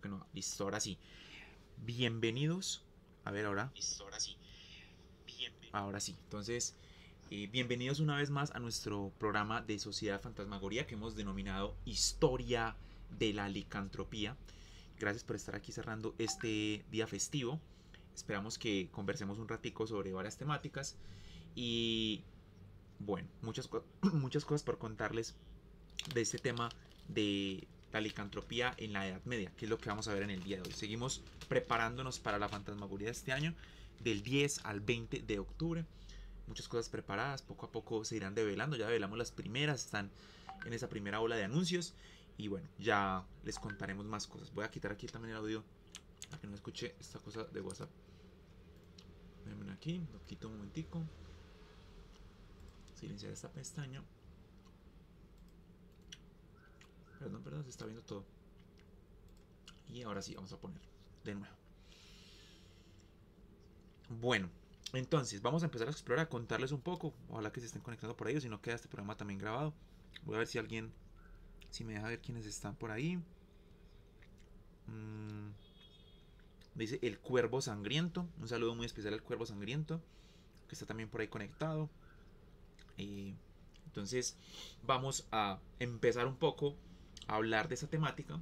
que no. Listo, ahora sí. Bienvenidos. A ver, ahora. Listo, ahora sí. Ahora sí. Entonces, bienvenidos una vez más a nuestro programa de Sociedad Fantasmagoría que hemos denominado Historia de la Licantropía. Gracias por estar aquí cerrando este día festivo. Esperamos que conversemos un ratico sobre varias temáticas. Y bueno, muchas cosas por contarles de este tema de la licantropía en la Edad Media, que es lo que vamos a ver en el día de hoy. Seguimos preparándonos para la fantasmagoría de este año, del 10 al 20 de octubre. Muchas cosas preparadas, poco a poco se irán develando, ya develamos las primeras, están en esa primera ola de anuncios y bueno, ya les contaremos más cosas. Voy a quitar aquí también el audio para que no escuche esta cosa de WhatsApp. Ven aquí, lo quito un momentico. Silenciar esta pestaña. Perdón, se está viendo todo. Y ahora sí, vamos a poner de nuevo. Bueno, entonces vamos a empezar a explorar, a contarles un poco. Ojalá que se estén conectando por ahí, o si no queda este programa también grabado. Voy a ver si alguien, si me deja ver quiénes están por ahí. Dice el Cuervo Sangriento. Un saludo muy especial al Cuervo Sangriento, que está también por ahí conectado. Entonces vamos a empezar un poco a hablar de esa temática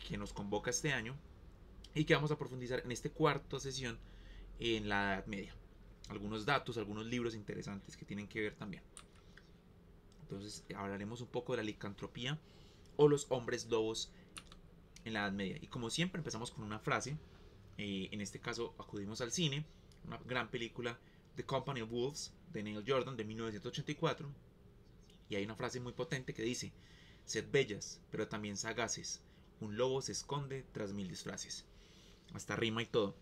que nos convoca este año y que vamos a profundizar en esta cuarta sesión en la Edad Media. Algunos datos, algunos libros interesantes que tienen que ver también. Entonces hablaremos un poco de la licantropía o los hombres lobos en la Edad Media. Y como siempre empezamos con una frase. En este caso acudimos al cine, una gran película, The Company of Wolves, de Neil Jordan, de 1984. Y hay una frase muy potente que dice: sed bellas, pero también sagaces. Un lobo se esconde tras mil disfraces. Hasta rima y todo.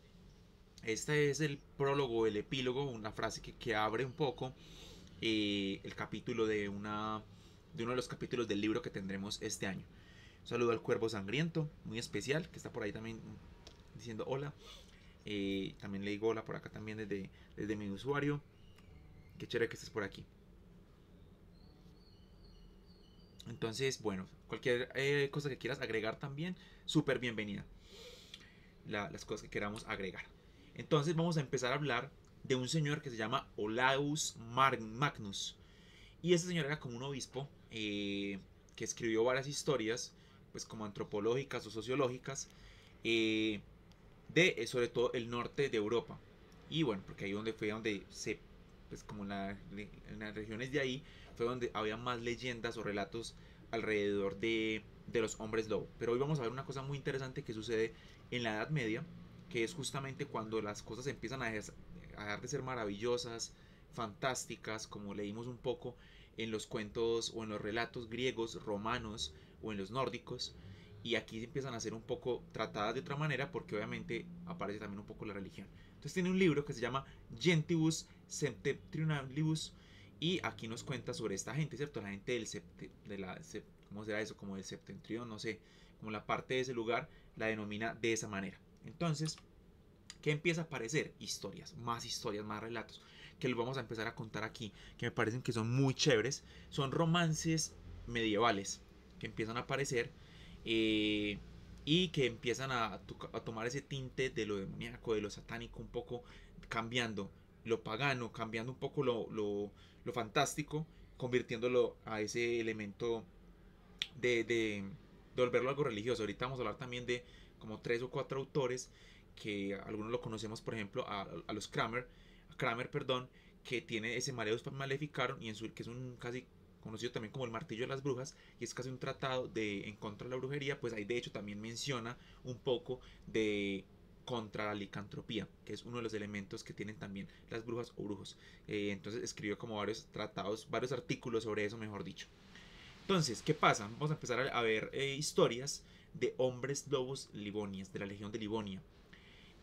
Este es el prólogo, el epílogo, una frase que abre un poco el capítulo de uno de los capítulos del libro que tendremos este año. Un saludo al Cuervo Sangriento, muy especial, que está por ahí también diciendo hola. También le digo hola por acá también desde mi usuario. Qué chévere que estés por aquí. Entonces, bueno, cualquier cosa que quieras agregar también, súper bienvenida. Las cosas que queramos agregar. Entonces vamos a empezar a hablar de un señor que se llama Olaus Magnus. Y este señor era como un obispo que escribió varias historias, pues como antropológicas o sociológicas, eh, de sobre todo el norte de Europa. Y bueno, porque ahí donde fue donde se, pues como en las regiones de ahí, fue donde había más leyendas o relatos alrededor de los hombres lobo. Pero hoy vamos a ver una cosa muy interesante que sucede en la Edad Media, que es justamente cuando las cosas empiezan a dejar de ser maravillosas, fantásticas, como leímos un poco en los cuentos o en los relatos griegos, romanos o en los nórdicos, y aquí empiezan a ser un poco tratadas de otra manera porque obviamente aparece también un poco la religión. Entonces tiene un libro que se llama Gentibus Septentrionalibus y aquí nos cuenta sobre esta gente, ¿cierto? La gente ¿cómo será eso? Como del septentrión, no sé, como la parte de ese lugar la denomina de esa manera. Entonces, ¿qué empieza a aparecer? Historias, más relatos, que los vamos a empezar a contar aquí, que me parecen que son muy chéveres. Son romances medievales que empiezan a aparecer eh, y que empiezan a tomar ese tinte de lo demoníaco, de lo satánico, un poco cambiando lo pagano, cambiando un poco lo fantástico, convirtiéndolo a ese elemento de volverlo algo religioso. Ahorita vamos a hablar también de como tres o cuatro autores que algunos lo conocemos, por ejemplo, a los Kramer, perdón, que tiene ese Maleus Maleficarum y que es un casi conocido también como el martillo de las brujas, y es casi un tratado en contra de la brujería. Pues ahí de hecho también menciona un poco de contra la licantropía, que es uno de los elementos que tienen también las brujas o brujos. Entonces escribió como varios tratados, varios artículos sobre eso, mejor dicho. Entonces, ¿qué pasa? Vamos a empezar a ver historias de hombres lobos livonias, de la legión de Livonia.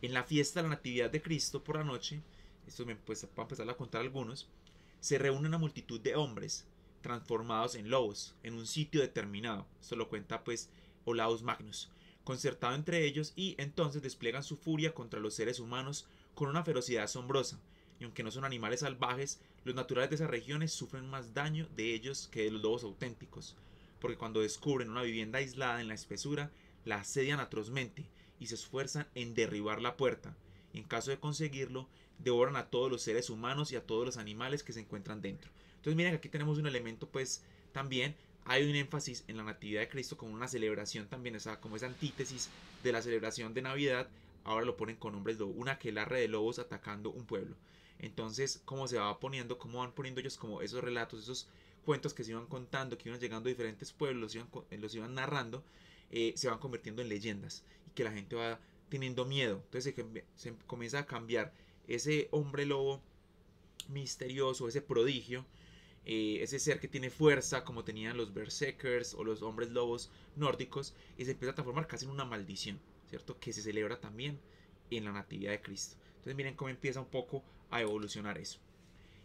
En la fiesta de la Natividad de Cristo por la noche, esto pues, voy a empezar a contar algunos, se reúne una multitud de hombres transformados en lobos en un sitio determinado. Esto lo cuenta pues Olaus Magnus, concertado entre ellos, y entonces despliegan su furia contra los seres humanos con una ferocidad asombrosa. Y aunque no son animales salvajes, los naturales de esas regiones sufren más daño de ellos que de los lobos auténticos. porque cuando descubren una vivienda aislada en la espesura, la asedian atrozmente y se esfuerzan en derribar la puerta. Y en caso de conseguirlo, devoran a todos los seres humanos y a todos los animales que se encuentran dentro. Entonces miren que aquí tenemos un elemento, pues también hay un énfasis en la Natividad de Cristo como una celebración también, o sea, como esa antítesis de la celebración de Navidad. Ahora lo ponen con hombres lobo, una aquelarre de lobos atacando un pueblo. Entonces, cómo se va poniendo, cómo van poniendo ellos como esos relatos, esos cuentos que se iban contando, que iban llegando a diferentes pueblos, los iban narrando, se van convirtiendo en leyendas y que la gente va teniendo miedo. Entonces se comienza a cambiar ese hombre lobo misterioso, ese prodigio, ese ser que tiene fuerza como tenían los berserkers o los hombres lobos nórdicos, y se empieza a transformar casi en una maldición, ¿cierto? Que se celebra también en la Natividad de Cristo. Entonces miren cómo empieza un poco a evolucionar eso.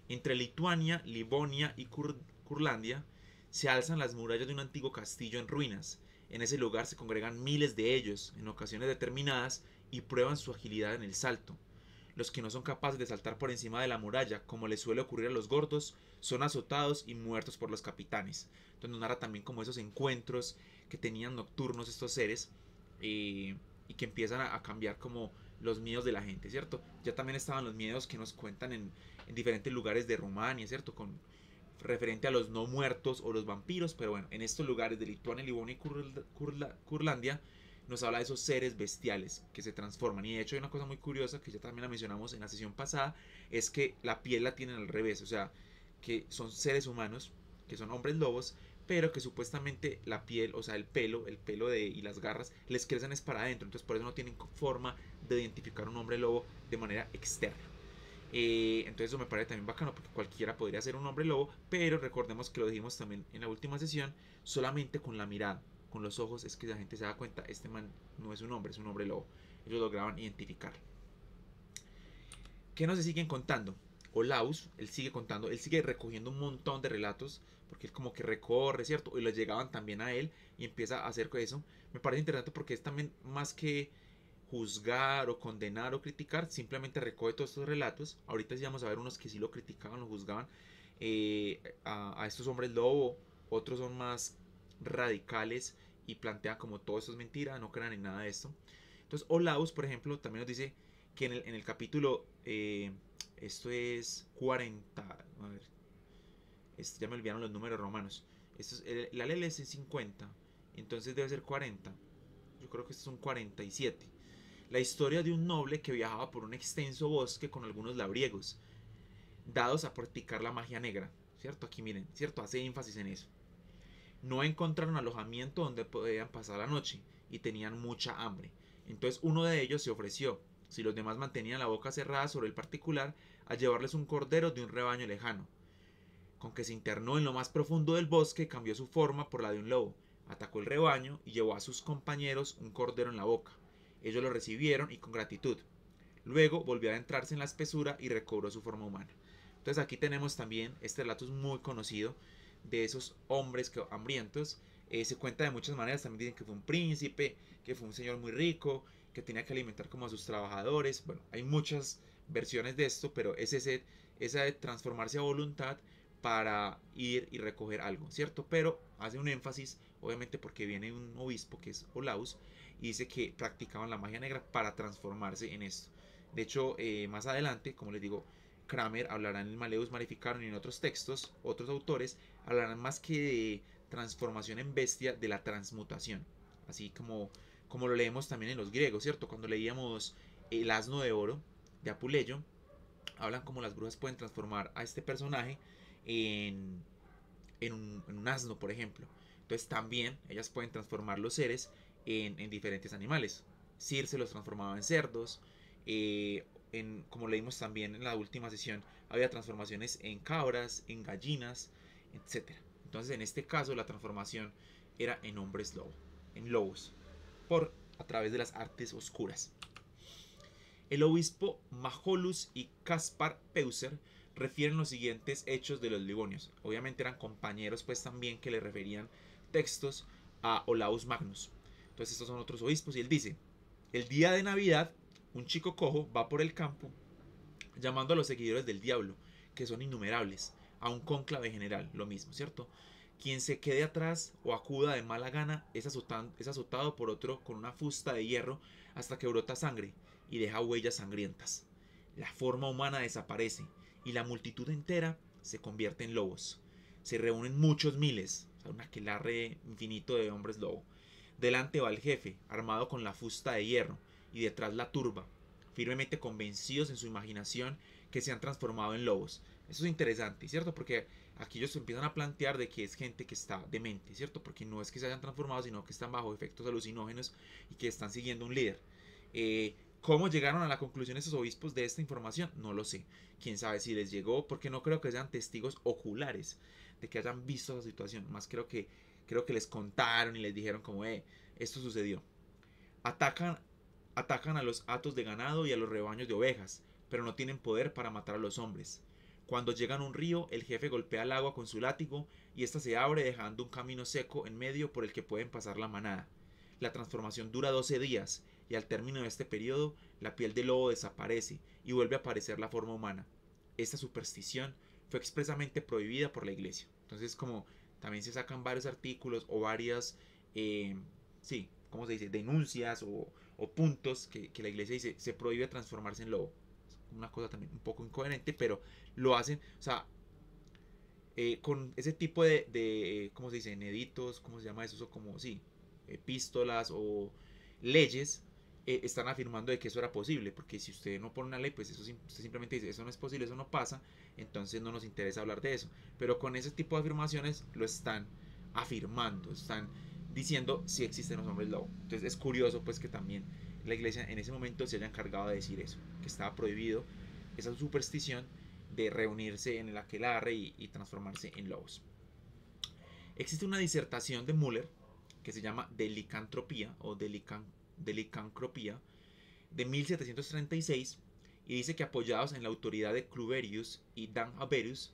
Entre Lituania, Livonia y Curlandia se alzan las murallas de un antiguo castillo en ruinas. En ese lugar se congregan miles de ellos en ocasiones determinadas y prueban su agilidad en el salto. Los que no son capaces de saltar por encima de la muralla, como les suele ocurrir a los gordos, son azotados y muertos por los capitanes. Entonces nos narra también como esos encuentros que tenían nocturnos estos seres, y que empiezan a cambiar como los miedos de la gente, ¿cierto? Ya también estaban los miedos que nos cuentan en diferentes lugares de Rumania, ¿cierto? Con referente a los no muertos o los vampiros, pero bueno, en estos lugares de Lituania, Livonia y Curlandia nos habla de esos seres bestiales que se transforman. Y de hecho hay una cosa muy curiosa que ya también la mencionamos en la sesión pasada, es que la piel la tienen al revés, o sea, que son seres humanos, que son hombres lobos, pero que supuestamente la piel, o sea, el pelo y las garras les crecen es para adentro, entonces por eso no tienen forma de identificar un hombre lobo de manera externa. Entonces eso me parece también bacano porque cualquiera podría ser un hombre lobo, pero recordemos que lo dijimos también en la última sesión, solamente con la mirada, con los ojos es que la gente se da cuenta, este man no es un hombre, es un hombre lobo. Ellos lograban identificar. ¿Qué nos siguen contando? Olaus, él sigue contando, él sigue recogiendo un montón de relatos, porque él como que recorre, ¿cierto? Y los llegaban también a él y empieza a hacer eso. Me parece interesante porque es también más que juzgar o condenar o criticar, simplemente recoge todos estos relatos. Ahorita sí vamos a ver unos que sí lo criticaban, lo juzgaban, a estos hombres lobo, otros son más radicales y plantean como todo esto es mentira, no crean en nada de esto. Entonces Olaus, por ejemplo, también nos dice que en el capítulo, esto es 40, a ver, ya me olvidaron los números romanos, esto es, la LL es 50, entonces debe ser 40, yo creo que estos son 47. La historia de un noble que viajaba por un extenso bosque con algunos labriegos, dados a practicar la magia negra, ¿cierto? Aquí miren, ¿cierto? Hace énfasis en eso. No encontraron alojamiento donde podían pasar la noche y tenían mucha hambre. Entonces uno de ellos se ofreció, si los demás mantenían la boca cerrada sobre el particular, a llevarles un cordero de un rebaño lejano. Con que se internó en lo más profundo del bosque, cambió su forma por la de un lobo, atacó el rebaño y llevó a sus compañeros un cordero en la boca. Ellos lo recibieron y con gratitud. Luego volvió a adentrarse en la espesura y recobró su forma humana. Entonces aquí tenemos también, este relato es muy conocido, de esos hombres hambrientos. Se cuenta de muchas maneras, también dicen que fue un príncipe, que fue un señor muy rico, que tenía que alimentar como a sus trabajadores. Bueno, hay muchas versiones de esto, pero es esa de transformarse a voluntad para ir y recoger algo, ¿cierto? Pero hace un énfasis, obviamente porque viene un obispo que es Olaus, y dice que practicaban la magia negra para transformarse en esto. De hecho, más adelante, como les digo, Kramer hablará en el Maleus Maleficarum y en otros textos, otros autores hablarán más que de transformación en bestia, de la transmutación. Así como lo leemos también en los griegos, ¿cierto? Cuando leíamos el asno de oro de Apuleyo, hablan como las brujas pueden transformar a este personaje en un asno, por ejemplo. Entonces también ellas pueden transformar los seres en diferentes animales. Circe los transformaba en cerdos. Como leímos también en la última sesión, había transformaciones en cabras, en gallinas, etcétera. Entonces en este caso la transformación era en hombres lobo, en lobos, a través de las artes oscuras. El obispo Majolus y Caspar Peuser refieren los siguientes hechos de los Livonios. Obviamente eran compañeros pues también que le referían textos a Olaus Magnus. Entonces estos son otros obispos y él dice: el día de Navidad un chico cojo va por el campo llamando a los seguidores del diablo, que son innumerables, a un cónclave general, lo mismo, ¿cierto? Quien se quede atrás o acuda de mala gana es azotado por otro con una fusta de hierro hasta que brota sangre y deja huellas sangrientas. La forma humana desaparece y la multitud entera se convierte en lobos. Se reúnen muchos miles, o sea, un aquelarre infinito de hombres lobo. Delante va el jefe, armado con la fusta de hierro, y detrás la turba, firmemente convencidos en su imaginación que se han transformado en lobos. Eso es interesante, ¿cierto? Porque aquí ellos empiezan a plantear de que es gente que está demente, ¿cierto? Porque no es que se hayan transformado, sino que están bajo efectos alucinógenos y que están siguiendo un líder. ¿Cómo llegaron a la conclusión esos obispos de esta información? No lo sé. Quién sabe si les llegó, porque no creo que sean testigos oculares de que hayan visto esa situación. Más creo que les contaron y les dijeron como, esto sucedió. Atacan, atacan a los hatos de ganado y a los rebaños de ovejas, pero no tienen poder para matar a los hombres. Cuando llegan a un río, el jefe golpea el agua con su látigo y ésta se abre dejando un camino seco en medio por el que pueden pasar la manada. La transformación dura 12 días y al término de este periodo la piel del lobo desaparece y vuelve a aparecer la forma humana. Esta superstición fue expresamente prohibida por la iglesia. Entonces como también se sacan varios artículos o varias, sí, ¿cómo se dice? Denuncias o puntos que la iglesia dice se prohíbe transformarse en lobo. Es una cosa también un poco incoherente, pero lo hacen, o sea, con ese tipo de ¿cómo se dice? Editos, ¿cómo se llama eso? Eso como, sí, epístolas o leyes, están afirmando de que eso era posible, porque si usted no pone una ley, pues eso usted simplemente dice, eso no es posible, eso no pasa, entonces no nos interesa hablar de eso. Pero con ese tipo de afirmaciones lo están afirmando, están diciendo si existen los hombres lobo. Entonces es curioso pues que también la iglesia en ese momento se haya encargado de decir eso, que estaba prohibido esa superstición de reunirse en el aquelarre y transformarse en lobos. Existe una disertación de Müller que se llama De licantropía o de licancropía de 1736 y dice que apoyados en la autoridad de Cluverius y Dan Haverius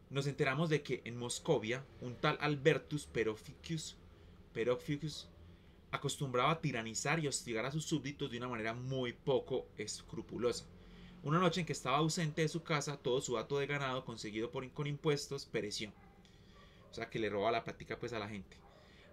nos enteramos de que en Moscovia un tal Albertus Peroficius acostumbraba a tiranizar y hostigar a sus súbditos de una manera muy poco escrupulosa. Una noche en que estaba ausente de su casa, todo su hato de ganado conseguido con impuestos pereció. O sea que le roba la plática pues a la gente.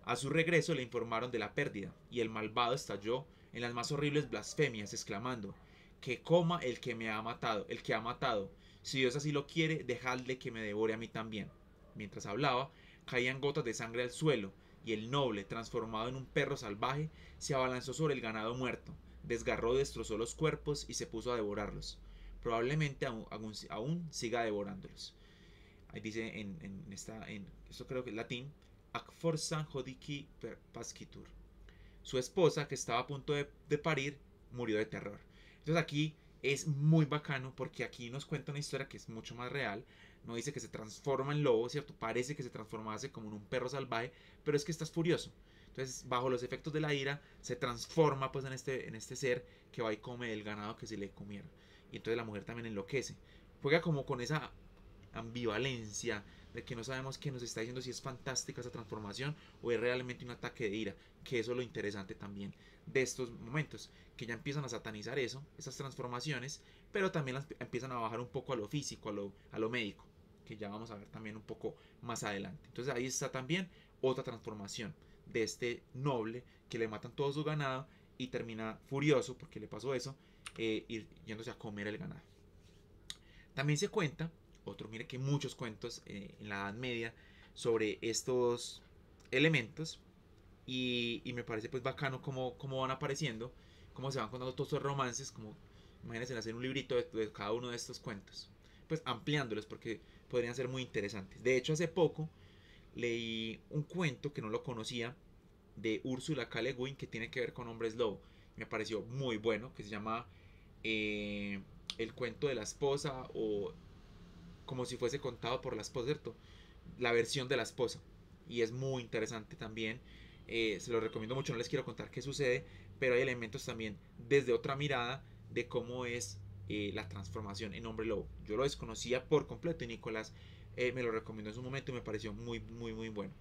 A su regreso le informaron de la pérdida y el malvado estalló en las más horribles blasfemias, exclamando: que coma el que me ha matado, el que ha matado. Si Dios así lo quiere, dejadle que me devore a mí también. Mientras hablaba, caían gotas de sangre al suelo, y el noble, transformado en un perro salvaje, se abalanzó sobre el ganado muerto, desgarró y destrozó los cuerpos y se puso a devorarlos. Probablemente aún siga devorándolos. Ahí dice esto creo que es latín, ac forza jodici pascitur. Su esposa, que estaba a punto de parir, murió de terror. Entonces aquí es muy bacano porque aquí nos cuenta una historia que es mucho más real. No dice que se transforma en lobo, ¿cierto? Parece que se transformase como en un perro salvaje, pero es que estás furioso. Entonces, bajo los efectos de la ira, se transforma pues en este ser que va y come el ganado que se le comieron. Y entonces la mujer también enloquece. Juega como con esa ambivalencia de que no sabemos qué nos está diciendo, si es fantástica esa transformación o es realmente un ataque de ira, que eso es lo interesante también de estos momentos, que ya empiezan a satanizar eso, esas transformaciones, pero también las empiezan a bajar un poco a lo físico, a lo médico, que ya vamos a ver también un poco más adelante. Entonces ahí está también otra transformación de este noble que le matan todo su ganado y termina furioso porque le pasó eso, yéndose a comer el ganado. También se cuenta, mire que muchos cuentos en la Edad Media sobre estos elementos y me parece pues bacano cómo van apareciendo, cómo se van contando todos estos romances, como imagínense hacer un librito de cada uno de estos cuentos, pues ampliándolos porque podrían ser muy interesantes. De hecho hace poco leí un cuento que no lo conocía de Úrsula K. Le Guin que tiene que ver con hombres lobo. Me pareció muy bueno, que se llama El cuento de la esposa o como si fuese contado por la esposa, ¿cierto? La versión de la esposa. Y es muy interesante también. Se lo recomiendo mucho, no les quiero contar qué sucede, pero hay elementos también desde otra mirada de cómo es la transformación en hombre lobo. Yo lo desconocía por completo y Nicolás me lo recomendó en su momento y me pareció muy, muy, muy bueno.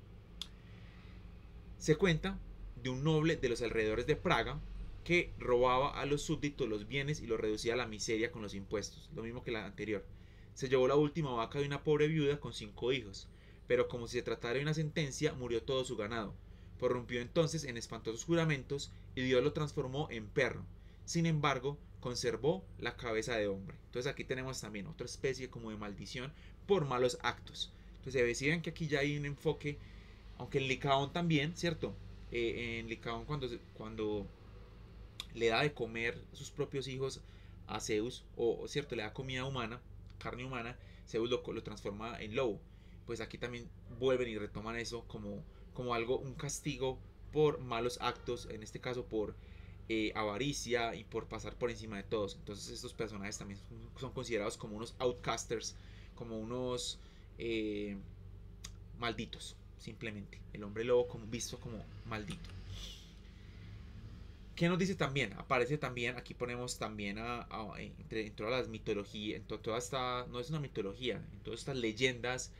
Se cuenta de un noble de los alrededores de Praga que robaba a los súbditos los bienes y los reducía a la miseria con los impuestos, lo mismo que la anterior. Se llevó la última vaca de una pobre viuda con 5 hijos, pero como si se tratara de una sentencia, murió todo su ganado. Prorrumpió entonces en espantosos juramentos y Dios lo transformó en perro. Sin embargo, conservó la cabeza de hombre. Entonces aquí tenemos también otra especie como de maldición por malos actos. Entonces si ven que aquí ya hay un enfoque, aunque en Licaón también, ¿cierto? En Licaón cuando le da de comer a sus propios hijos a Zeus, o cierto, le da comida humana, carne humana, Zeus lo transforma en lobo. Pues aquí también vuelven y retoman eso como algo, un castigo por malos actos, en este caso por avaricia y por pasar por encima de todos. Entonces estos personajes también son considerados como unos outcasters, como unos malditos, simplemente. El hombre lobo como visto como maldito. ¿Qué nos dice también? Aparece también, aquí ponemos también entre todas las mitologías, en toda esta, no es una mitología, en todas estas leyendas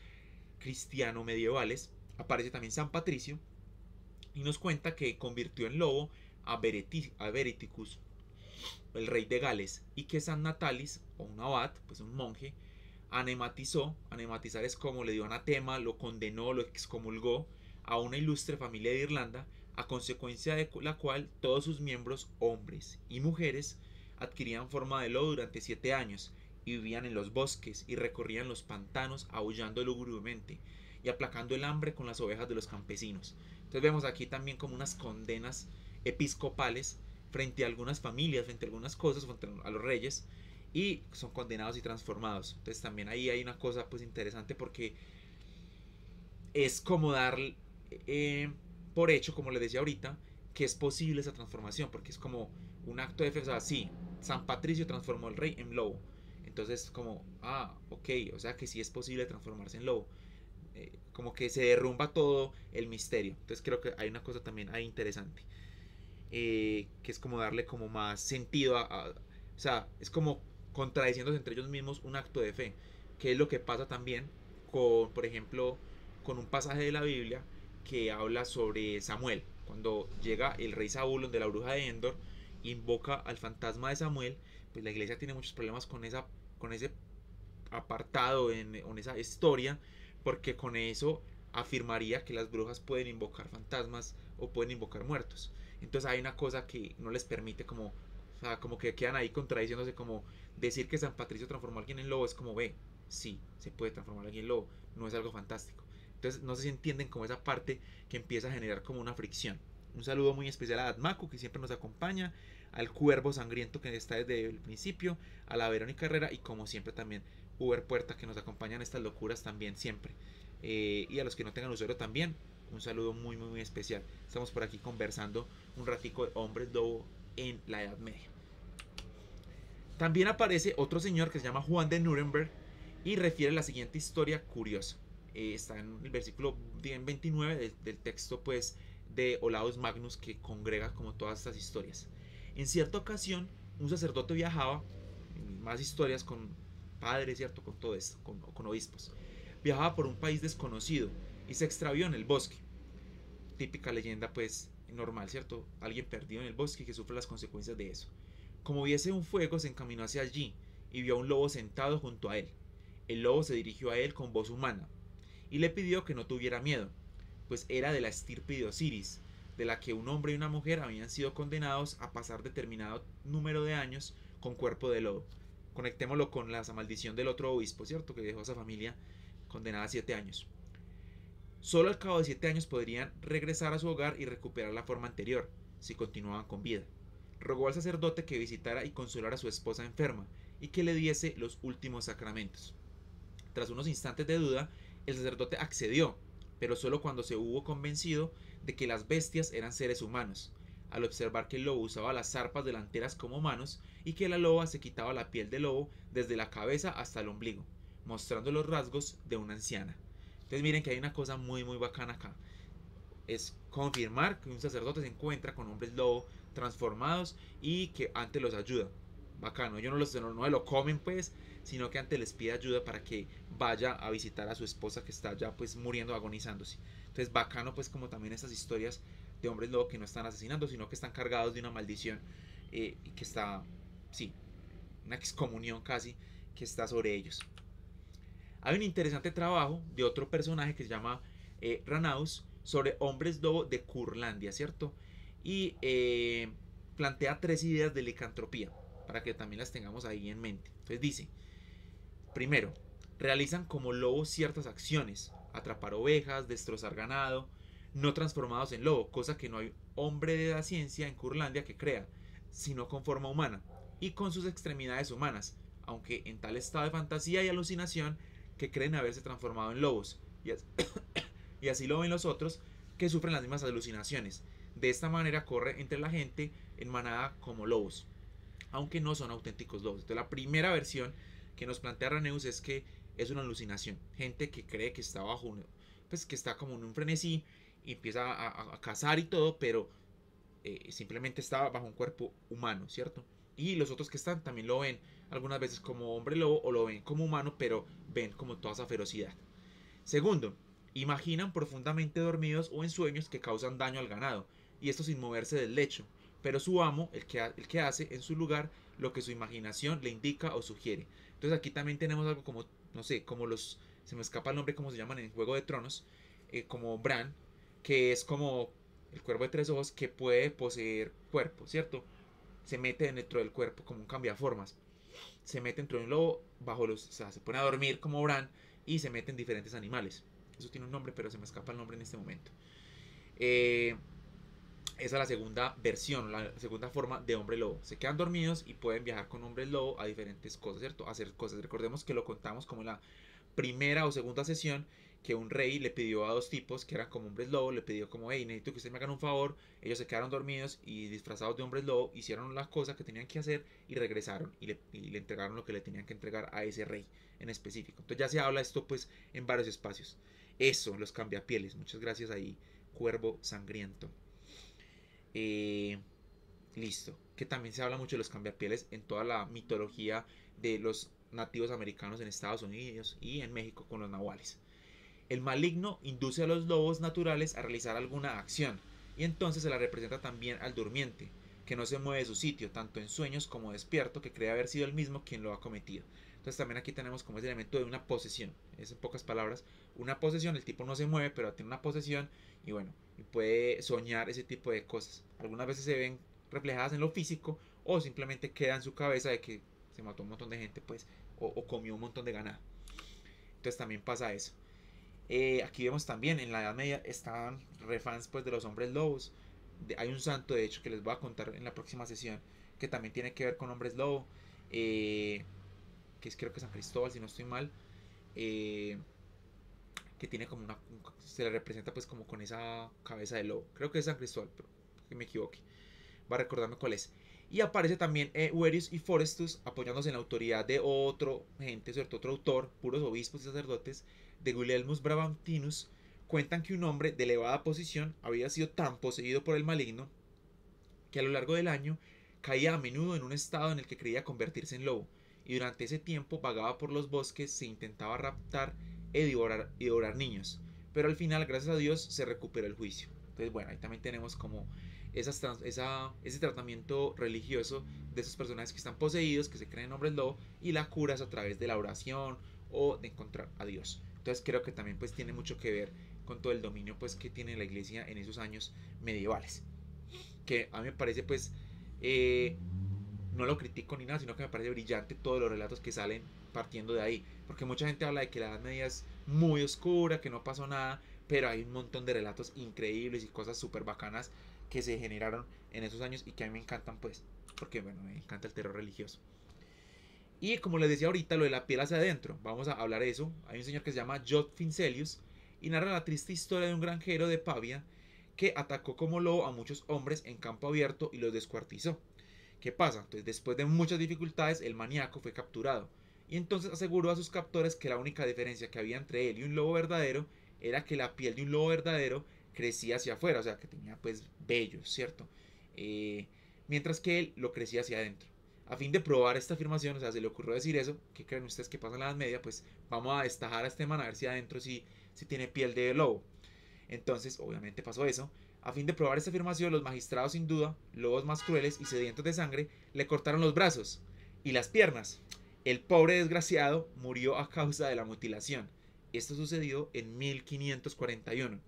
cristiano medievales, aparece también San Patricio y nos cuenta que convirtió en lobo a Vereticus, el rey de Gales, y que San Natalis, o un abad, pues un monje, anematizar es como le dio anatema, lo condenó, lo excomulgó a una ilustre familia de Irlanda, a consecuencia de la cual todos sus miembros, hombres y mujeres, adquirían forma de lobo durante 7 años y vivían en los bosques y recorrían los pantanos aullando lúgubremente y aplacando el hambre con las ovejas de los campesinos. Entonces vemos aquí también como unas condenas episcopales frente a algunas familias, frente a algunas cosas, frente a los reyes, y son condenados y transformados. Entonces también ahí hay una cosa pues interesante porque es como dar por hecho, como les decía ahorita, que es posible esa transformación, porque es como un acto de fe. O sea, sí, San Patricio transformó al rey en lobo. Entonces, como, ok, o sea que sí es posible transformarse en lobo. Como que se derrumba todo el misterio. Entonces creo que hay una cosa también ahí interesante. Que es como darle como más sentido o sea, es como contradiciéndose entre ellos mismos un acto de fe. Que es lo que pasa también con, por ejemplo, con un pasaje de la Biblia que habla sobre Samuel. Cuando llega el rey Saúl, donde la bruja de Endor invoca al fantasma de Samuel, pues la iglesia tiene muchos problemas con ese apartado en esa historia, porque con eso afirmaría que las brujas pueden invocar fantasmas o pueden invocar muertos. Entonces hay una cosa que no les permite como, o sea, como que quedan ahí contradiciéndose, como decir que San Patricio transformó a alguien en lobo es como, ve, sí, se puede transformar a alguien en lobo, no es algo fantástico. Entonces no sé si entienden como esa parte que empieza a generar como una fricción. Un saludo muy especial a Admaku, que siempre nos acompaña, al Cuervo Sangriento, que está desde el principio, a la Verónica Herrera y como siempre también Uber Puerta, que nos acompañan estas locuras también siempre. Y a los que no tengan usuario también, un saludo muy muy muy especial. Estamos por aquí conversando un ratico de hombres lobo en la Edad Media. También aparece otro señor que se llama Juan de Nuremberg y refiere la siguiente historia curiosa. Está en el versículo 29 del texto pues de Olaus Magnus, que congrega como todas estas historias. En cierta ocasión un sacerdote viajaba, más historias con padres, ¿cierto? Con todo esto, con obispos. Viajaba por un país desconocido y se extravió en el bosque. Típica leyenda pues normal, ¿cierto? Alguien perdido en el bosque que sufre las consecuencias de eso. Como viese un fuego, se encaminó hacia allí y vio a un lobo sentado junto a él. El lobo se dirigió a él con voz humana y le pidió que no tuviera miedo, pues era de la estirpe de Osiris, de la que un hombre y una mujer habían sido condenados a pasar determinado número de años con cuerpo de lobo. Conectémoslo con la maldición del otro obispo, ¿cierto? Que dejó a esa familia condenada a 7 años. Solo al cabo de 7 años podrían regresar a su hogar y recuperar la forma anterior, si continuaban con vida. Rogó al sacerdote que visitara y consolara a su esposa enferma y que le diese los últimos sacramentos. Tras unos instantes de duda, el sacerdote accedió, pero solo cuando se hubo convencido de que las bestias eran seres humanos, al observar que el lobo usaba las zarpas delanteras como manos y que la loba se quitaba la piel del lobo desde la cabeza hasta el ombligo, mostrando los rasgos de una anciana. Entonces miren que hay una cosa muy muy bacana acá. Es confirmar que un sacerdote se encuentra con hombres lobo transformados y que antes los ayuda. Bacano, ellos no lo comen pues, sino que antes les pide ayuda para que vaya a visitar a su esposa que está ya pues muriendo, agonizándose. Entonces bacano pues como también estas historias de hombres lobo que no están asesinando, sino que están cargados de una maldición y que está, sí, una excomunión casi que está sobre ellos. Hay un interesante trabajo de otro personaje que se llama Ranaus sobre hombres lobo de Curlandia, ¿cierto? Y plantea 3 ideas de licantropía para que también las tengamos ahí en mente. Entonces dice, primero, realizan como lobos ciertas acciones, atrapar ovejas, destrozar ganado, no transformados en lobo, cosa que no hay hombre de la ciencia en Curlandia que crea, sino con forma humana y con sus extremidades humanas, aunque en tal estado de fantasía y alucinación que creen haberse transformado en lobos, y así lo ven los otros que sufren las mismas alucinaciones. De esta manera corre entre la gente en manada como lobos, aunque no son auténticos lobos. Entonces la primera versión que nos plantea Raneus es que es una alucinación, gente que cree que está bajo pues que está como en un frenesí y empieza a cazar y todo, pero simplemente está bajo un cuerpo humano, ¿cierto? Y los otros que están también lo ven algunas veces como hombre lobo o lo ven como humano, pero ven como toda esa ferocidad. Segundo, imaginan profundamente dormidos o en sueños que causan daño al ganado, y esto sin moverse del lecho, pero su amo, el que hace en su lugar lo que su imaginación le indica o sugiere. Entonces aquí también tenemos algo como, no sé, como se me escapa el nombre, como se llaman en Juego de Tronos, como Bran, que es como el cuervo de 3 ojos que puede poseer cuerpo, ¿cierto? Se mete dentro del cuerpo como un cambiaformas. Se mete dentro de un lobo, o sea, se pone a dormir como Bran y se mete en diferentes animales. Eso tiene un nombre, pero se me escapa el nombre en este momento. Esa es la segunda versión, la segunda forma de hombre lobo. Se quedan dormidos y pueden viajar con hombres lobo a diferentes cosas, ¿cierto? A hacer cosas. Recordemos que lo contamos como en la primera o segunda sesión, que un rey le pidió a 2 tipos que eran como hombres lobo, le pidió como, hey, necesito que ustedes me hagan un favor. Ellos se quedaron dormidos y disfrazados de hombres lobo hicieron las cosas que tenían que hacer y regresaron y le entregaron lo que le tenían que entregar a ese rey en específico. Entonces ya se habla esto pues en varios espacios. Eso, los cambiapieles. Muchas gracias ahí, Cuervo Sangriento. Eh, Listo. Que también se habla mucho de los cambiapieles en toda la mitología de los nativos americanos en Estados Unidos y en México con los nahuales. El maligno induce a los lobos naturales a realizar alguna acción y entonces se la representa también al durmiente, que no se mueve de su sitio, tanto en sueños como despierto, que cree haber sido el mismo quien lo ha cometido. Entonces también aquí tenemos como ese elemento de una posesión. Es en pocas palabras, una posesión, el tipo no se mueve, pero tiene una posesión y bueno, y puede soñar ese tipo de cosas. Algunas veces se ven reflejadas en lo físico o simplemente queda en su cabeza de que se mató un montón de gente pues o comió un montón de ganado. Entonces también pasa eso. Aquí vemos también en la Edad Media estaban refans pues de los hombres lobos. Hay un santo de hecho que les voy a contar en la próxima sesión que también tiene que ver con hombres lobo, que es creo que San Cristóbal si no estoy mal, eh, que tiene como se le representa pues como con esa cabeza de lobo. Creo que es San Cristóbal, pero que me equivoque. Va a recordarme cuál es. Y aparece también Uerius y Forestus apoyándose en la autoridad de otro gente, ¿cierto? Otro autor, puros obispos y sacerdotes, de Guilelmus Brabantinus. Cuentan que un hombre de elevada posición había sido tan poseído por el maligno que a lo largo del año caía a menudo en un estado en el que creía convertirse en lobo, y durante ese tiempo vagaba por los bosques, se intentaba raptar y devorar niños, pero al final, gracias a Dios, se recuperó el juicio. Entonces, bueno, ahí también tenemos como ese tratamiento religioso de esos personajes que están poseídos, que se creen hombres lobo, y la curas a través de la oración o de encontrar a Dios. Entonces creo que también pues tiene mucho que ver con todo el dominio pues que tiene la iglesia en esos años medievales, que a mí me parece pues no lo critico ni nada, sino que me parece brillante todos los relatos que salen partiendo de ahí, porque mucha gente habla de que la Edad Media es muy oscura, que no pasó nada, pero hay un montón de relatos increíbles y cosas súper bacanas que se generaron en esos años y que a mí me encantan pues, porque bueno, me encanta el terror religioso. Y como les decía ahorita, lo de la piel hacia adentro, vamos a hablar de eso. Hay un señor que se llama Jod Fincelius y narra la triste historia de un granjero de Pavia que atacó como lobo a muchos hombres en campo abierto y los descuartizó. ¿Qué pasa? Entonces, después de muchas dificultades, el maníaco fue capturado y entonces aseguró a sus captores que la única diferencia que había entre él y un lobo verdadero era que la piel de un lobo verdadero crecía hacia afuera, o sea, que tenía pues vellos, ¿cierto? Mientras que él lo crecía hacia adentro. A fin de probar esta afirmación, o sea, se le ocurrió decir eso, ¿qué creen ustedes que pasa en la Edad Media? Pues vamos a destajar a este man a ver si adentro si tiene piel de lobo. Entonces, obviamente pasó eso. A fin de probar esta afirmación, los magistrados, sin duda, lobos más crueles y sedientos de sangre, le cortaron los brazos y las piernas El pobre desgraciado murió a causa de la mutilación. Esto sucedió en 1541.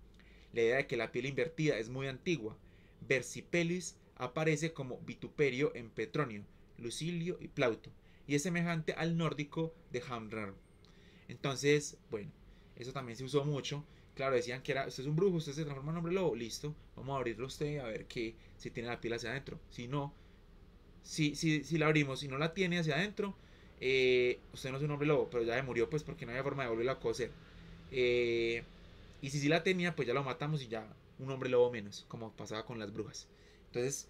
La idea de que la piel invertida es muy antigua. Versipellis aparece como vituperio en Petronio, Lucilio y Plauto, y es semejante al nórdico de Hamrar. Entonces, bueno, eso también se usó mucho. Claro, decían que era, usted es un brujo, usted se transforma en hombre lobo, listo, vamos a abrirlo usted a ver que si tiene la piel hacia adentro. Si no, si la abrimos y no la tiene hacia adentro, usted no es un hombre lobo, pero ya se murió pues porque no había forma de volverla a coser. Eh, y si sí la tenía, pues ya lo matamos y ya un hombre lobo menos, como pasaba con las brujas. Entonces,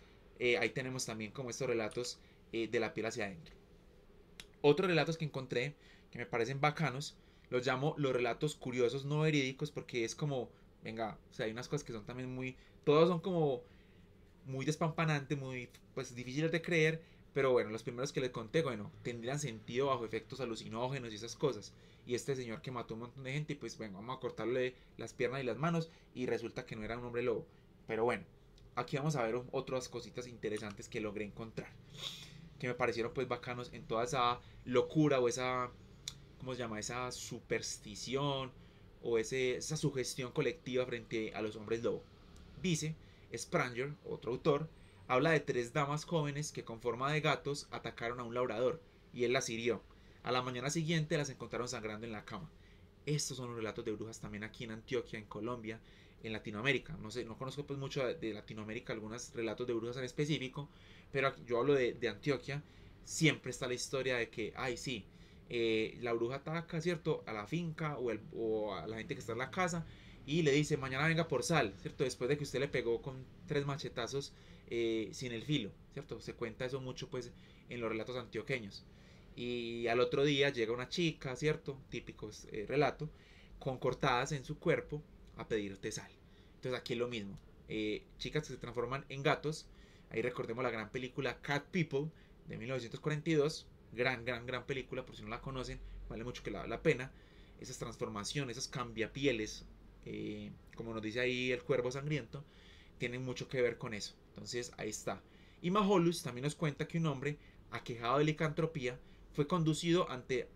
ahí tenemos también como estos relatos de la piel hacia adentro. Otros relatos que encontré que me parecen bacanos, los llamo los relatos curiosos no verídicos porque es como, venga, o sea, hay unas cosas que son también muy, todos son como muy despampanantes, muy pues difíciles de creer, pero bueno, los primeros que les conté, bueno, tendrían sentido bajo efectos alucinógenos y esas cosas. Y este señor que mató a un montón de gente, pues bueno, vamos a cortarle las piernas y las manos y resulta que no era un hombre lobo. Pero bueno, aquí vamos a ver otras cositas interesantes que logré encontrar, que me parecieron pues bacanos en toda esa locura o esa, ¿cómo se llama? Esa superstición o esa sugestión colectiva frente a los hombres lobo. Dice Spranger, otro autor, habla de tres damas jóvenes que con forma de gatos atacaron a un labrador y él las hirió. A la mañana siguiente las encontraron sangrando en la cama. Estos son los relatos de brujas también aquí en Antioquia, en Colombia, en Latinoamérica. No sé, no conozco pues mucho de Latinoamérica, algunos relatos de brujas en específico, pero yo hablo de Antioquia. Siempre está la historia de que, ay, sí, la bruja ataca, ¿cierto? A la finca o a la gente que está en la casa y le dice, mañana venga por sal, ¿cierto? Después de que usted le pegó con 3 machetazos sin el filo, ¿cierto? Se cuenta eso mucho pues en los relatos antioqueños. Y al otro día llega una chica, ¿cierto? Típico relato, con cortadas en su cuerpo a pedirte sal. Entonces aquí es lo mismo. Chicas que se transforman en gatos. Ahí recordemos la gran película Cat People de 1942. Gran película, por si no la conocen, vale mucho que la pena. Esas transformaciones, esas cambiapieles, como nos dice ahí el cuervo sangriento, tienen mucho que ver con eso. Entonces ahí está. Y Maholus también nos cuenta que un hombre aquejado de licantropía fue conducido ante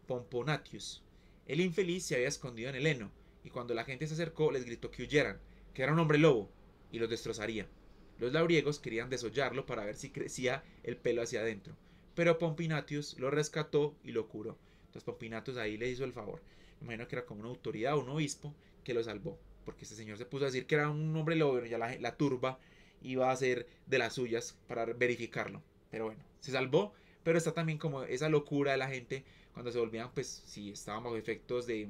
Pomponatius. El infeliz se había escondido en el heno y cuando la gente se acercó les gritó que huyeran, que era un hombre lobo y los destrozaría. Los labriegos querían desollarlo para ver si crecía el pelo hacia adentro, pero Pompinatius lo rescató y lo curó. Entonces Pompinatius ahí le hizo el favor. Me imagino que era como una autoridad o un obispo que lo salvó, porque este señor se puso a decir que era un hombre lobo, pero ya la turba iba a hacer de las suyas para verificarlo. Pero bueno, se salvó, pero está también como esa locura de la gente cuando se volvían, pues si estaban bajo efectos de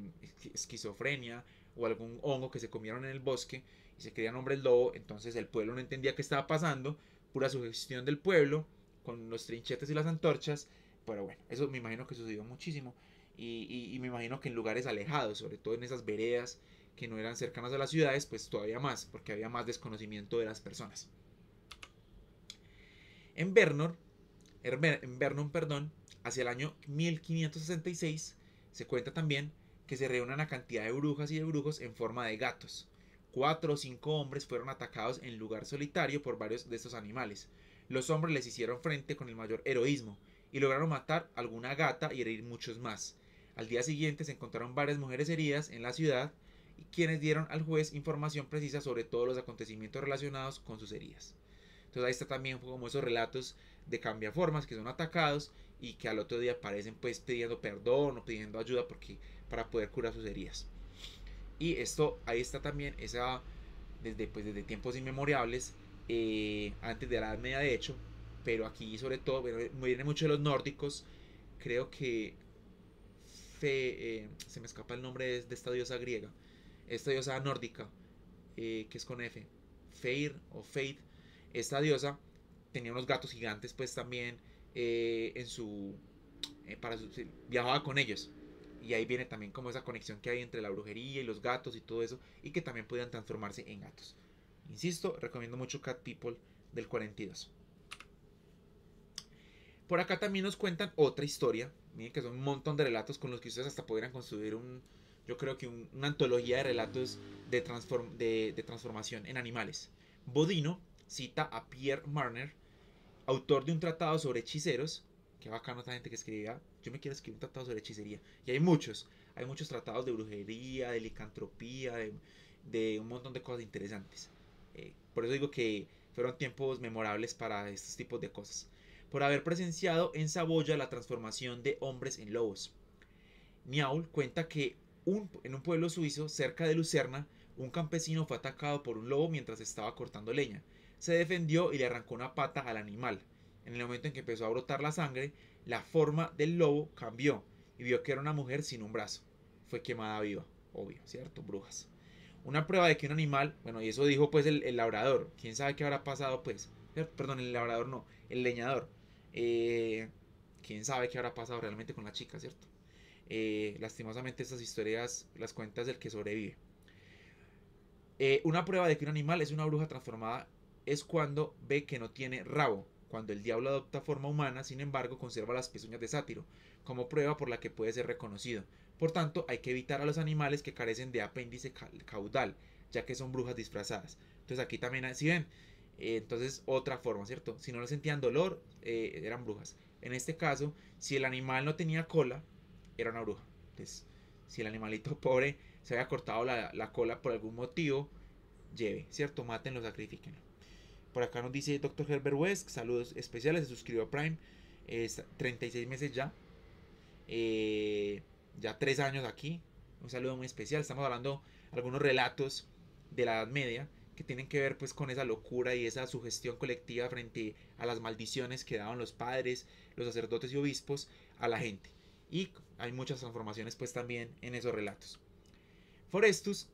esquizofrenia o algún hongo que se comieron en el bosque y se creían hombres lobo, entonces el pueblo no entendía qué estaba pasando, pura sugestión del pueblo con los trinchetes y las antorchas, pero bueno, eso me imagino que sucedió muchísimo y me imagino que en lugares alejados, sobre todo en esas veredas que no eran cercanas a las ciudades, pues todavía más, porque había más desconocimiento de las personas. En Vernon, perdón, hacia el año 1566, se cuenta también que se reúne una cantidad de brujas y de brujos en forma de gatos. 4 o 5 hombres fueron atacados en lugar solitario por varios de estos animales. Los hombres les hicieron frente con el mayor heroísmo y lograron matar alguna gata y herir muchos más. Al día siguiente se encontraron varias mujeres heridas en la ciudad y quienes dieron al juez información precisa sobre todos los acontecimientos relacionados con sus heridas. Entonces ahí está también como esos relatos de cambiaformas que son atacados y que al otro día aparecen pues pidiendo perdón o pidiendo ayuda porque para poder curar sus heridas. Y esto ahí está también esa desde tiempos inmemorables, antes de la Edad Media de hecho, pero aquí sobre todo viene mucho de los nórdicos. Creo que se me escapa el nombre de esta diosa griega, esta diosa nórdica, que es con F, Feir o Fate. Esta diosa tenía unos gatos gigantes pues también en su, viajaba con ellos y ahí viene también como esa conexión que hay entre la brujería y los gatos y todo eso y que también podían transformarse en gatos. Insisto, recomiendo mucho Cat People del 42. Por acá también nos cuentan otra historia. Miren que son un montón de relatos con los que ustedes hasta podrían construir yo creo que una antología de relatos de transformación en animales. Bodino cita a Pierre Marner, autor de un tratado sobre hechiceros, qué bacano esta gente que escribía, yo me quiero escribir un tratado sobre hechicería. Y hay muchos tratados de brujería, de licantropía, de un montón de cosas interesantes. Por eso digo que fueron tiempos memorables para estos tipos de cosas. Por haber presenciado en Saboya la transformación de hombres en lobos. Niaul cuenta que en un pueblo suizo, cerca de Lucerna, un campesino fue atacado por un lobo mientras estaba cortando leña. Se defendió y le arrancó una pata al animal. En el momento en que empezó a brotar la sangre, la forma del lobo cambió y vio que era una mujer sin un brazo. Fue quemada viva, obvio, ¿cierto? Brujas. Una prueba de que un animal, bueno, y eso dijo pues el labrador, quién sabe qué habrá pasado pues, perdón, el labrador no, el leñador, quién sabe qué habrá pasado realmente con la chica, ¿cierto? Lastimosamente estas historias las cuentas del que sobrevive. Una prueba de que un animal es una bruja transformada es cuando ve que no tiene rabo. Cuando el diablo adopta forma humana, sin embargo, conserva las pezuñas de sátiro, como prueba por la que puede ser reconocido. Por tanto, hay que evitar a los animales que carecen de apéndice caudal, ya que son brujas disfrazadas. Entonces aquí también, si ven, entonces otra forma, ¿cierto? Si no le sentían dolor, eran brujas. En este caso, si el animal no tenía cola, era una bruja. Entonces, si el animalito pobre se había cortado la cola por algún motivo, lleve, ¿cierto? Mátenlo, sacrifíquenlo. Por acá nos dice Dr. Herbert West, saludos especiales, se suscribió a Prime, 36 meses ya, ya 3 años aquí, un saludo muy especial. Estamos hablando de algunos relatos de la Edad Media que tienen que ver pues con esa locura y esa sugestión colectiva frente a las maldiciones que daban los padres, los sacerdotes y obispos a la gente. Y hay muchas transformaciones pues también en esos relatos. Forestus,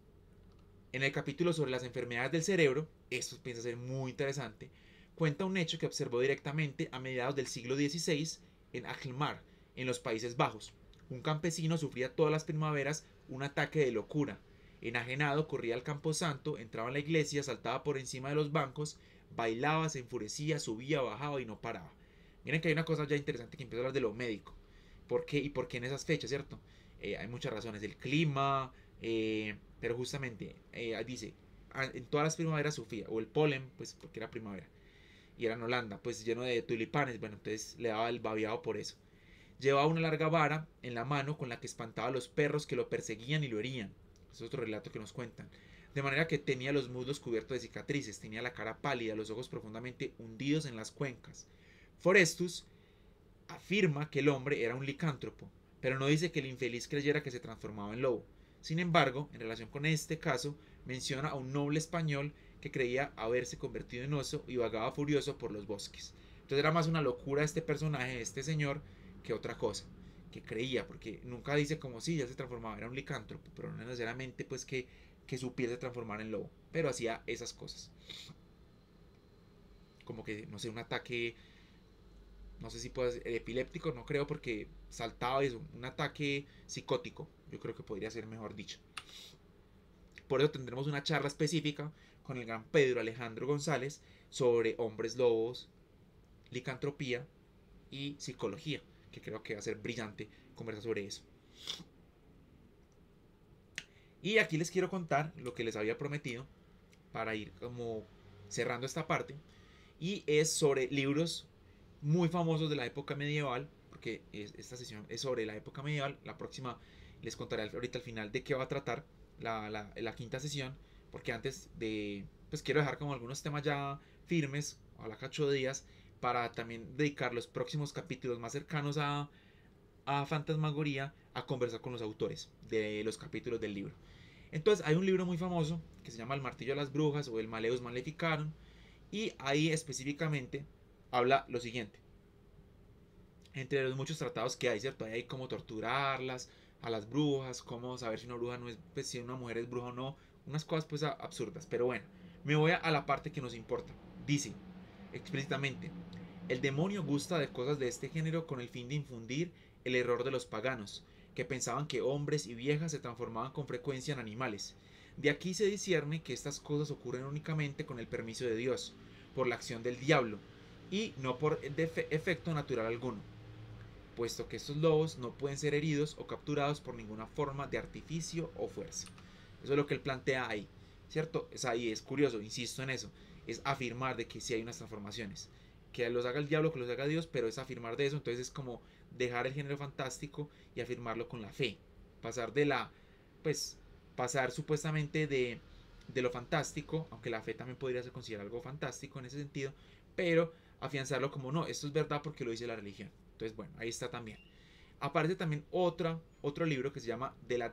en el capítulo sobre las enfermedades del cerebro, esto piensa ser muy interesante, cuenta un hecho que observó directamente a mediados del siglo XVI en Alkmaar, en los Países Bajos. Un campesino sufría todas las primaveras un ataque de locura. Enajenado, corría al camposanto, entraba en la iglesia, saltaba por encima de los bancos, bailaba, se enfurecía, subía, bajaba y no paraba. Miren que hay una cosa ya interesante que empieza a hablar de lo médico. ¿Por qué y por qué en esas fechas, cierto? Hay muchas razones, el clima, pero justamente dice, en todas las primaveras sufría, o el polen, pues porque era primavera, y era en Holanda, pues lleno de tulipanes, bueno, entonces le daba el babiado por eso. Llevaba una larga vara en la mano con la que espantaba a los perros que lo perseguían y lo herían. Es otro relato que nos cuentan. De manera que tenía los muslos cubiertos de cicatrices, tenía la cara pálida, los ojos profundamente hundidos en las cuencas. Forestus afirma que el hombre era un licántropo, pero no dice que el infeliz creyera que se transformaba en lobo. Sin embargo, en relación con este caso, menciona a un noble español que creía haberse convertido en oso y vagaba furioso por los bosques. Entonces era más una locura este personaje, este señor, que otra cosa, que creía, porque nunca dice como si ya se transformaba, era un licántropo, pero no necesariamente pues que su piel se transformara en lobo, pero hacía esas cosas. Como que, no sé, un ataque, no sé si puede ser epiléptico, no creo, porque saltaba eso, un ataque psicótico, yo creo que podría ser mejor dicho. Por eso tendremos una charla específica con el gran Pedro Alejandro González sobre hombres lobos, licantropía y psicología, que creo que va a ser brillante conversar sobre eso. Y aquí les quiero contar lo que les había prometido para ir como cerrando esta parte, y es sobre libros muy famosos de la época medieval, porque esta sesión es sobre la época medieval. La próxima les contaré ahorita al final de qué va a tratar la quinta sesión, porque antes de, pues quiero dejar como algunos temas ya firmes, a la cacho de días, para también dedicar los próximos capítulos más cercanos a Fantasmagoría a conversar con los autores de los capítulos del libro. Entonces hay un libro muy famoso que se llama El Martillo de las Brujas o El Maleus Maleficarum, y ahí específicamente habla lo siguiente. Entre los muchos tratados que hay, ¿cierto? Hay cómo torturarlas a las brujas, cómo saber si una bruja no es, pues si una mujer es bruja o no, unas cosas pues absurdas. Pero bueno, me voy a la parte que nos importa. Dice explícitamente: el demonio gusta de cosas de este género con el fin de infundir el error de los paganos, que pensaban que hombres y viejas se transformaban con frecuencia en animales. De aquí se discierne que estas cosas ocurren únicamente con el permiso de Dios, por la acción del diablo, y no por efecto natural alguno, puesto que estos lobos no pueden ser heridos o capturados por ninguna forma de artificio o fuerza. Eso es lo que él plantea ahí, ¿cierto? Es ahí, es curioso, insisto en eso, es afirmar de que sí hay unas transformaciones. que los haga el diablo, que los haga Dios, pero es afirmar de eso. Entonces es como dejar el género fantástico y afirmarlo con la fe. Pasar de la, pues, pasar supuestamente de lo fantástico, aunque la fe también podría ser considerada algo fantástico en ese sentido, pero afianzarlo como no, esto es verdad porque lo dice la religión. Entonces, bueno, ahí está también. Aparece también otro libro que se llama de la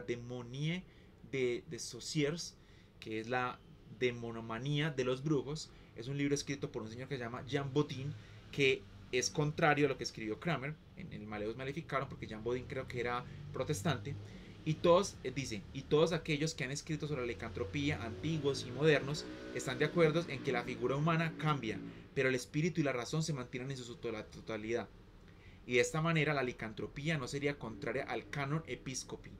demonie de Saussures, que es la demonomanía de los brujos. Es un libro escrito por un señor que se llama Jean Bodin, que es contrario a lo que escribió Kramer en el Maleus Maleficarum, porque Jean Bodin creo que era protestante. Y todos, dice, y todos aquellos que han escrito sobre la licantropía, antiguos y modernos, están de acuerdo en que la figura humana cambia, pero el espíritu y la razón se mantienen en su totalidad. Y de esta manera la licantropía no sería contraria al canon episcopi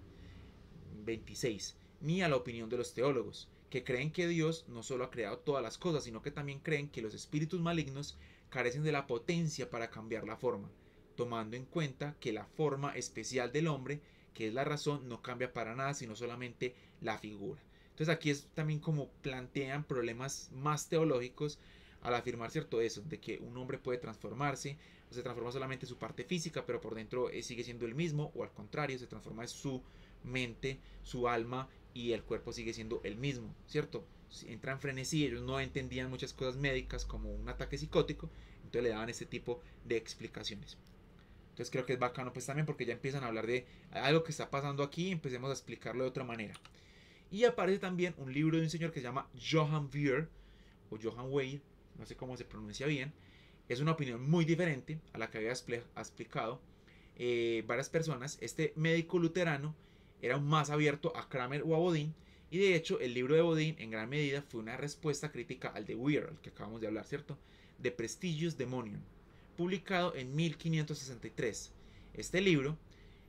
26, ni a la opinión de los teólogos, que creen que Dios no solo ha creado todas las cosas, sino que también creen que los espíritus malignos carecen de la potencia para cambiar la forma, tomando en cuenta que la forma especial del hombre, que es la razón, no cambia para nada, sino solamente la figura. Entonces aquí es también como plantean problemas más teológicos al afirmar cierto eso, de que un hombre puede transformarse, o se transforma solamente su parte física, pero por dentro sigue siendo el mismo, o al contrario, se transforma su mente, su alma y el cuerpo sigue siendo el mismo, ¿cierto? Entra en frenesí, ellos no entendían muchas cosas médicas como un ataque psicótico, entonces le daban este tipo de explicaciones. Entonces creo que es bacano pues también porque ya empiezan a hablar de algo que está pasando aquí y empecemos a explicarlo de otra manera. Y aparece también un libro de un señor que se llama Johann Weir, o Johann Weir, no sé cómo se pronuncia bien. Es una opinión muy diferente a la que había explicado varias personas. Este médico luterano era más abierto a Kramer o a Bodin, y de hecho el libro de Bodin en gran medida fue una respuesta crítica al de Weir, al que acabamos de hablar, ¿cierto? De Prestigious Demonium, publicado en 1563. Este libro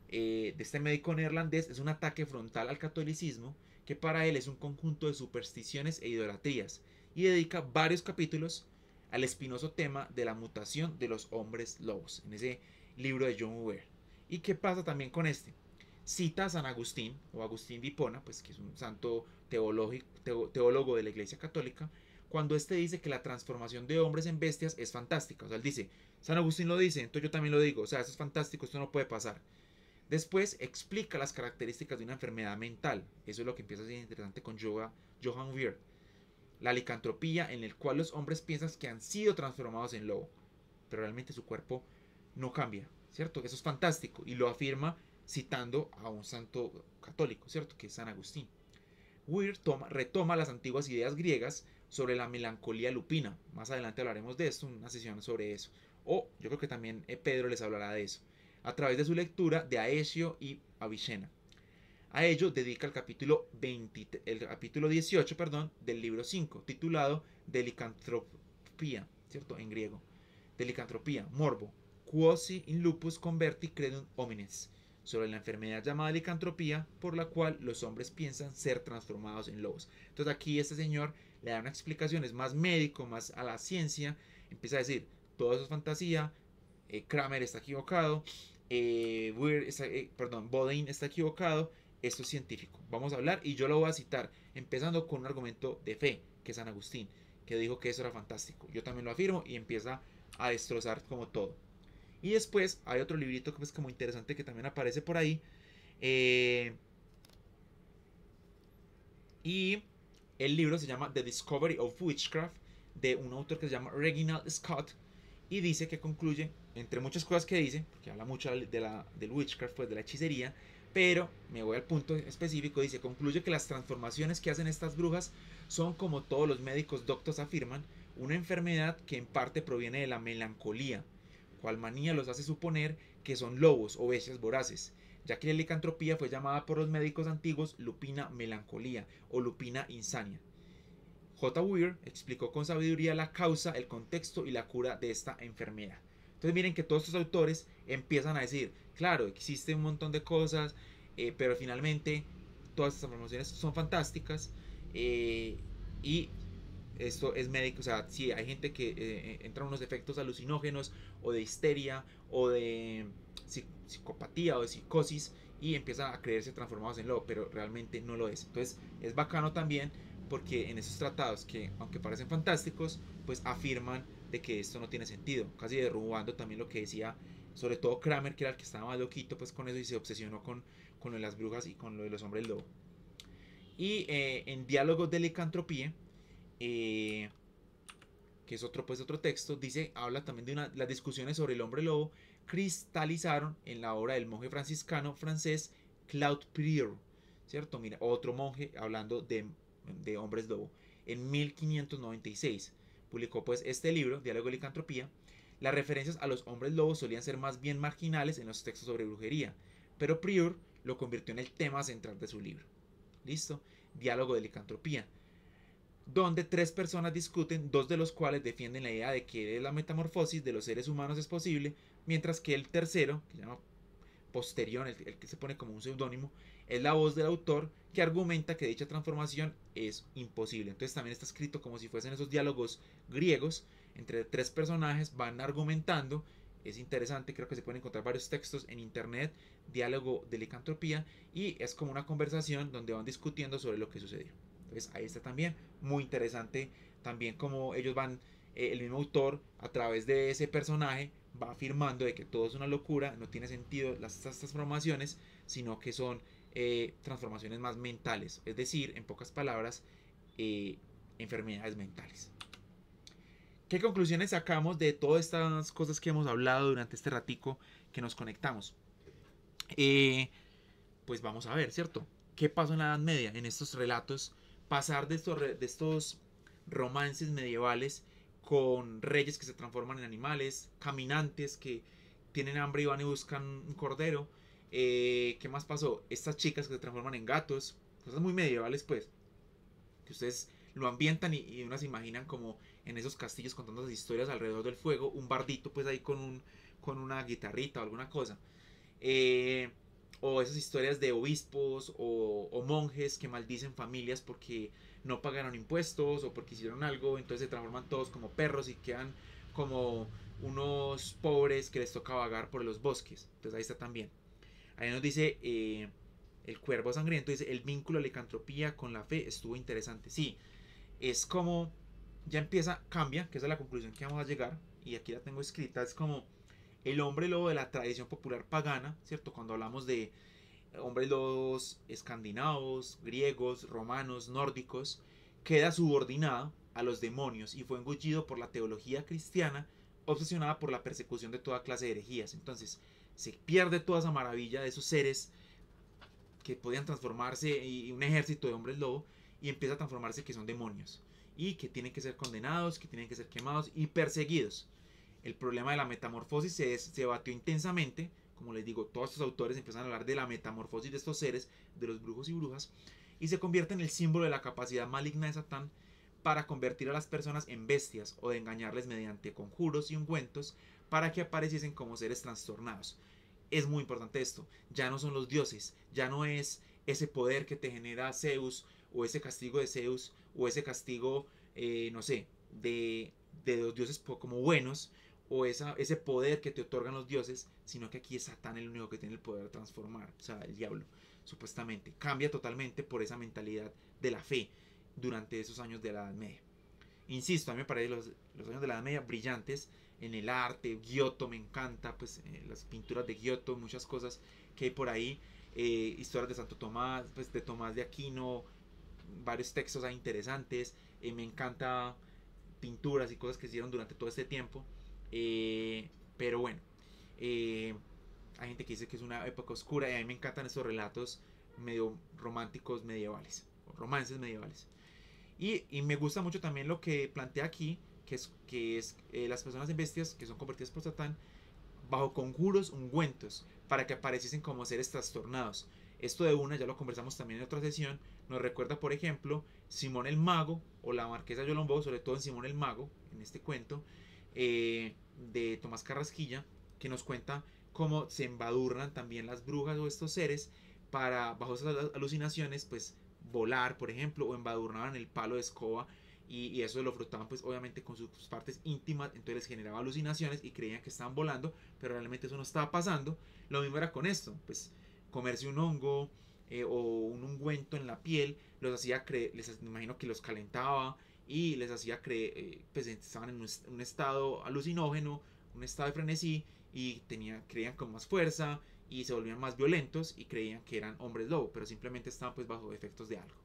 de este médico neerlandés es un ataque frontal al catolicismo, que para él es un conjunto de supersticiones e idolatrías, y dedica varios capítulos al espinoso tema de la mutación de los hombres lobos, en ese libro de John Weir. ¿Y qué pasa también con este? Cita a San Agustín, o Agustín de Hipona, pues, que es un santo teólogo de la Iglesia Católica, cuando este dice que la transformación de hombres en bestias es fantástica. O sea, él dice, San Agustín lo dice, entonces yo también lo digo, o sea, eso es fantástico, esto no puede pasar. Después explica las características de una enfermedad mental. Eso es lo que empieza a ser interesante con Johann Weir. La licantropía, en el cual los hombres piensan que han sido transformados en lobo, pero realmente su cuerpo no cambia, ¿cierto? Eso es fantástico y lo afirma citando a un santo católico, ¿cierto? Que es San Agustín. Weir retoma las antiguas ideas griegas sobre la melancolía lupina. Más adelante hablaremos de esto, una sesión sobre eso. O yo creo que también Pedro les hablará de eso, a través de su lectura de Aesio y Avicena. A ello dedica el capítulo 18, del libro 5, titulado De licantropía, ¿cierto? En griego. De licantropía, morbo, quosi in lupus converti credum homines, sobre la enfermedad llamada licantropía, por la cual los hombres piensan ser transformados en lobos. Entonces aquí este señor le da una explicación, es más médico, más a la ciencia, empieza a decir, todo eso es fantasía, Kramer está equivocado, Bodin está equivocado, esto es científico. Vamos a hablar y yo lo voy a citar, empezando con un argumento de fe, que es San Agustín, que dijo que eso era fantástico. Yo también lo afirmo y empieza a destrozar como todo. Y después hay otro librito que es como interesante que también aparece por ahí. Y el libro se llama The Discovery of Witchcraft, de un autor que se llama Reginald Scott, y dice que concluye, entre muchas cosas que dice, porque habla mucho del witchcraft, pues de la hechicería, pero me voy al punto específico, dice, concluye que las transformaciones que hacen estas brujas son, como todos los médicos doctos afirman, una enfermedad que en parte proviene de la melancolía, cual manía los hace suponer que son lobos o bestias voraces, ya que la licantropía fue llamada por los médicos antiguos lupina melancolía o lupina insania. J. Weir explicó con sabiduría la causa, el contexto y la cura de esta enfermedad. Entonces miren que todos estos autores empiezan a decir, claro, existe un montón de cosas, pero finalmente todas estas informaciones son fantásticas, y esto es médico, o sea, sí, hay gente que entra en unos efectos alucinógenos o de histeria o de psicopatía o de psicosis y empiezan a creerse transformados en lobo, pero realmente no lo es. Entonces es bacano también porque en esos tratados que aunque parecen fantásticos, pues afirman de que esto no tiene sentido, casi derrumbando también lo que decía, sobre todo Kramer, que era el que estaba más loquito pues con eso y se obsesionó con lo de las brujas y con lo de los hombres lobo. Y en Diálogos de Licantropía, eh, que es otro texto, dice, habla también de las discusiones sobre el hombre lobo cristalizaron en la obra del monje franciscano francés Claude Prieur, ¿cierto? Mira, otro monje hablando de hombres lobo. En 1596 publicó pues este libro, Diálogo de Licantropía. Las referencias a los hombres lobos solían ser más bien marginales en los textos sobre brujería, pero Prieur lo convirtió en el tema central de su libro. ¿Listo? Diálogo de Licantropía, donde tres personas discuten, dos de los cuales defienden la idea de que la metamorfosis de los seres humanos es posible, mientras que el tercero, que se llama Posterior, el que se pone como un seudónimo, es la voz del autor que argumenta que dicha transformación es imposible. Entonces también está escrito como si fuesen esos diálogos griegos entre tres personajes, van argumentando. Es interesante, creo que se pueden encontrar varios textos en internet, diálogo de licantropía, y es como una conversación donde van discutiendo sobre lo que sucedió. Entonces ahí está también, muy interesante también como ellos van, el mismo autor a través de ese personaje va afirmando de que todo es una locura, no tiene sentido estas transformaciones, sino que son transformaciones más mentales, es decir, en pocas palabras, enfermedades mentales. ¿Qué conclusiones sacamos de todas estas cosas que hemos hablado durante este ratico que nos conectamos? Pues vamos a ver, ¿cierto? ¿Qué pasó en la Edad Media? En estos relatos, pasar de estos romances medievales con reyes que se transforman en animales, caminantes que tienen hambre y van y buscan un cordero. ¿Qué más pasó? Estas chicas que se transforman en gatos, cosas muy medievales pues, que ustedes lo ambientan y unas se imaginan como en esos castillos contando las historias alrededor del fuego, un bardito pues ahí con una guitarrita o alguna cosa. Eh, o esas historias de obispos o monjes que maldicen familias porque no pagaron impuestos o porque hicieron algo, entonces se transforman todos como perros y quedan como unos pobres que les toca vagar por los bosques. Entonces ahí está también. Ahí nos dice el cuervo sangriento, dice el vínculo de la licantropía con la fe estuvo interesante. Sí, es como ya empieza, cambia, que esa es la conclusión que vamos a llegar, y aquí la tengo escrita, es como el hombre lobo de la tradición popular pagana, ¿cierto? Cuando hablamos de hombres lobos escandinavos, griegos, romanos, nórdicos, queda subordinado a los demonios y fue engullido por la teología cristiana, obsesionada por la persecución de toda clase de herejías. Entonces, se pierde toda esa maravilla de esos seres que podían transformarse y un ejército de hombres lobo y empieza a transformarse que son demonios y que tienen que ser condenados, que tienen que ser quemados y perseguidos. El problema de la metamorfosis se debatió intensamente. Como les digo, todos estos autores empiezan a hablar de la metamorfosis de estos seres, de los brujos y brujas, y se convierte en el símbolo de la capacidad maligna de Satán para convertir a las personas en bestias o de engañarles mediante conjuros y ungüentos para que apareciesen como seres trastornados. Es muy importante esto, ya no son los dioses, ya no es ese poder que te genera Zeus o ese castigo de Zeus o ese castigo, no sé, de los dioses como buenos o ese poder que te otorgan los dioses, sino que aquí es Satán el único que tiene el poder de transformar, o sea, el diablo, supuestamente. Cambia totalmente por esa mentalidad de la fe durante esos años de la Edad Media. Insisto, a mí me parecen los años de la Edad Media brillantes en el arte. Giotto me encanta, pues las pinturas de Giotto, muchas cosas que hay por ahí, historias de Santo Tomás, pues de Tomás de Aquino, varios textos ahí interesantes. Me encanta pinturas y cosas que se hicieron durante todo este tiempo. Pero bueno, eh, hay gente que dice que es una época oscura y a mí me encantan estos relatos medio románticos medievales, o romances medievales. Y me gusta mucho también lo que plantea aquí, que es las personas en bestias que son convertidas por Satán bajo conjuros ungüentos para que apareciesen como seres trastornados. Esto de una, ya lo conversamos también en otra sesión, nos recuerda por ejemplo Simón el Mago o la Marquesa de Yolombó, sobre todo en Simón el Mago, en este cuento de Tomás Carrasquilla, que nos cuenta cómo se embadurnan también las brujas o estos seres para, bajo esas alucinaciones, pues volar, por ejemplo, o embadurnaban el palo de escoba y eso lo frotaban pues obviamente con sus partes íntimas, entonces les generaba alucinaciones y creían que estaban volando, pero realmente eso no estaba pasando. Lo mismo era con esto, pues comerse un hongo o un ungüento en la piel los hacía creer, les imagino que los calentaba y les hacía creer, pues estaban en un estado alucinógeno, un estado de frenesí, y creían con más fuerza y se volvían más violentos y creían que eran hombres lobo, pero simplemente estaban pues bajo efectos de algo.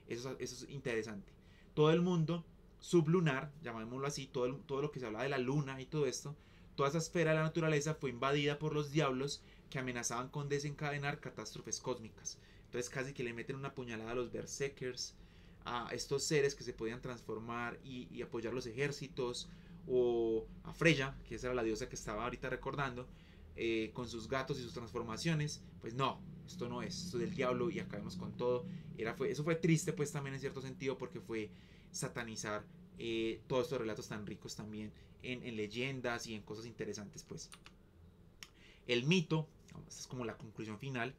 Eso es interesante. Todo el mundo sublunar, llamémoslo así, todo lo que se habla de la luna y todo esto, toda esa esfera de la naturaleza fue invadida por los diablos que amenazaban con desencadenar catástrofes cósmicas. Entonces casi que le meten una puñalada a los berserkers, a estos seres que se podían transformar y apoyar los ejércitos, o a Freya, que esa era la diosa que estaba ahorita recordando, con sus gatos y sus transformaciones. Pues no, esto no es, esto es del diablo y acabemos con todo. Eso fue triste pues también en cierto sentido, porque fue satanizar todos estos relatos tan ricos también en leyendas y en cosas interesantes pues. El mito, esta es como la conclusión final,